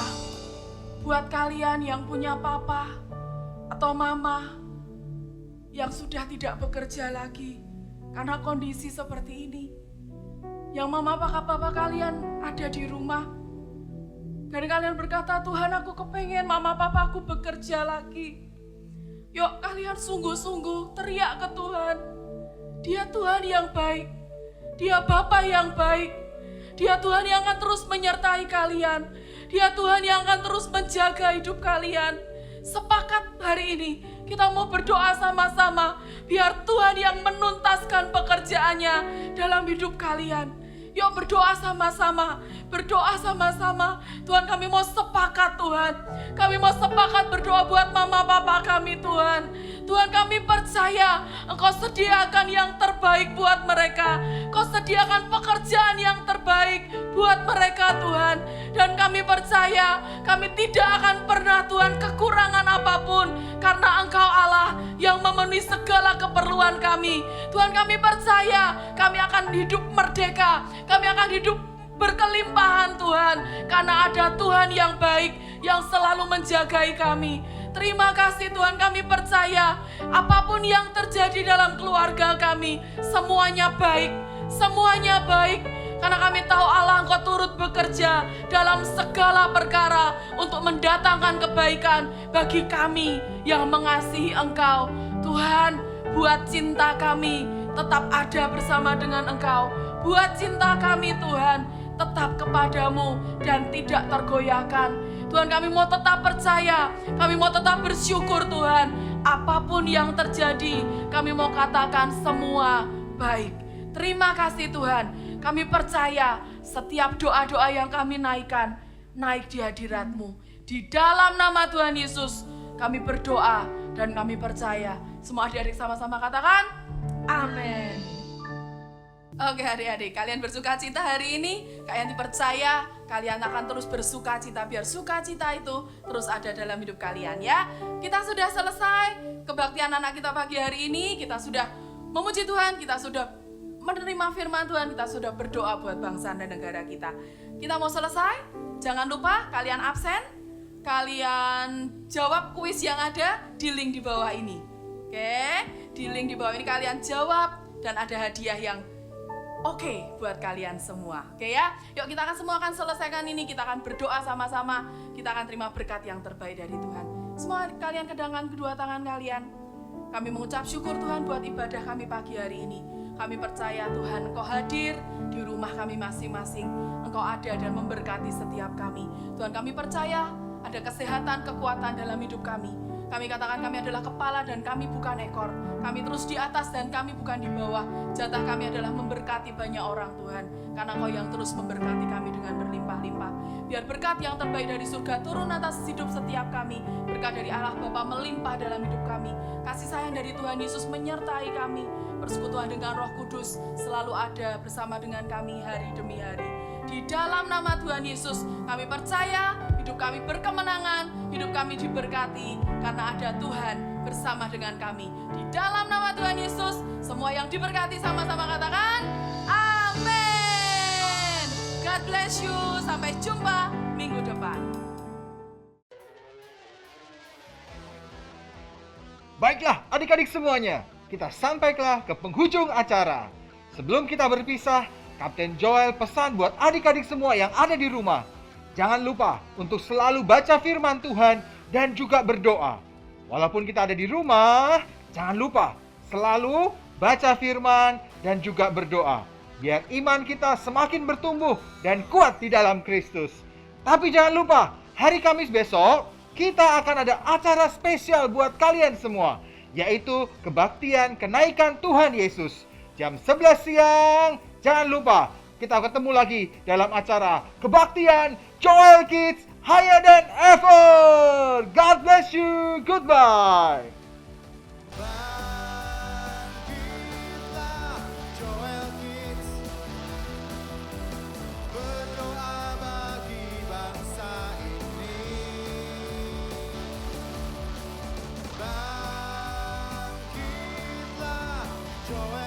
buat kalian yang punya papa atau mama yang sudah tidak bekerja lagi karena kondisi seperti ini. Yang mama papa kalian ada di rumah dan kalian berkata, Tuhan, aku kepengen mama papaku bekerja lagi. Yuk kalian sungguh-sungguh teriak ke Tuhan. Dia Tuhan yang baik. Dia Bapa yang baik. Dia Tuhan yang akan terus menyertai kalian. Dia Tuhan yang akan terus menjaga hidup kalian. Sepakat hari ini kita mau berdoa sama-sama biar Tuhan yang menuntaskan pekerjaannya dalam hidup kalian. Yuk berdoa sama-sama, berdoa sama-sama. Tuhan, kami mau sepakat Tuhan. Kami mau sepakat berdoa buat mama papa kami Tuhan. Tuhan, kami percaya Engkau sediakan yang terbaik buat mereka. Engkau sediakan pekerjaan yang terbaik buat mereka Tuhan. Dan kami percaya kami tidak akan pernah Tuhan kekurangan apapun. Karena Engkau Allah yang memenuhi segala keperluan kami. Tuhan, kami percaya kami akan hidup merdeka. Kami akan hidup berkelimpahan Tuhan. Karena ada Tuhan yang baik yang selalu menjagai kami. Terima kasih Tuhan, kami percaya apapun yang terjadi dalam keluarga kami, semuanya baik, semuanya baik. Karena kami tahu Allah Engkau turut bekerja dalam segala perkara untuk mendatangkan kebaikan bagi kami yang mengasihi Engkau. Tuhan, buat cinta kami tetap ada bersama dengan Engkau. Buat cinta kami Tuhan tetap kepadamu dan tidak tergoyahkan. Tuhan, kami mau tetap percaya, kami mau tetap bersyukur Tuhan. Apapun yang terjadi, kami mau katakan semua baik. Terima kasih Tuhan, kami percaya setiap doa-doa yang kami naikkan, naik di hadirat-Mu. Di dalam nama Tuhan Yesus, kami berdoa dan kami percaya. Semua adik-adik sama-sama katakan, amin. Oke adik-adik, kalian bersuka cita hari ini, kalian dipercaya, kalian akan terus bersuka cita, biar sukacita itu terus ada dalam hidup kalian ya. Kita sudah selesai kebaktian anak kita pagi hari ini, kita sudah memuji Tuhan, kita sudah menerima firman Tuhan, kita sudah berdoa buat bangsa dan negara kita. Kita mau selesai, jangan lupa kalian absen, kalian jawab kuis yang ada di link di bawah ini. Oke, di link di bawah ini kalian jawab dan ada hadiah yang oke buat kalian semua. Oke ya, yuk kita akan selesaikan ini, kita akan berdoa sama-sama, kita akan terima berkat yang terbaik dari Tuhan. Semua kalian kedangkan kedua tangan kalian. Kami mengucap syukur Tuhan buat ibadah kami pagi hari ini. Kami percaya Tuhan Engkau hadir di rumah kami masing-masing. Engkau ada dan memberkati setiap kami. Tuhan, kami percaya ada kesehatan, kekuatan dalam hidup kami. Kami katakan kami adalah kepala dan kami bukan ekor. Kami terus di atas dan kami bukan di bawah. Jatah kami adalah memberkati banyak orang Tuhan. Karena Engkau yang terus memberkati kami dengan berlimpah-limpah. Biar berkat yang terbaik dari surga turun atas hidup setiap kami. Berkat dari Allah Bapa melimpah dalam hidup kami. Kasih sayang dari Tuhan Yesus menyertai kami. Persekutuan dengan Roh Kudus selalu ada bersama dengan kami hari demi hari. Di dalam nama Tuhan Yesus, kami percaya hidup kami berkemenangan, hidup kami diberkati karena ada Tuhan bersama dengan kami. Di dalam nama Tuhan Yesus, semua yang diberkati sama-sama katakan, amin. God bless you, sampai jumpa minggu depan. Baiklah adik-adik semuanya, kita sampailah ke penghujung acara. Sebelum kita berpisah, Kapten Joel pesan buat adik-adik semua yang ada di rumah. Jangan lupa untuk selalu baca firman Tuhan dan juga berdoa. Walaupun kita ada di rumah, jangan lupa selalu baca firman dan juga berdoa. Biar iman kita semakin bertumbuh dan kuat di dalam Kristus. Tapi jangan lupa, hari Kamis besok kita akan ada acara spesial buat kalian semua, yaitu kebaktian kenaikan Tuhan Yesus. Jam 11 siang, jangan lupa kita ketemu lagi dalam acara kebaktian Joel Kids Higher Than Ever. God bless you. Goodbye. Bangkitlah Joel Kids, berdoa bagi bangsa ini. Bangkitlah Joel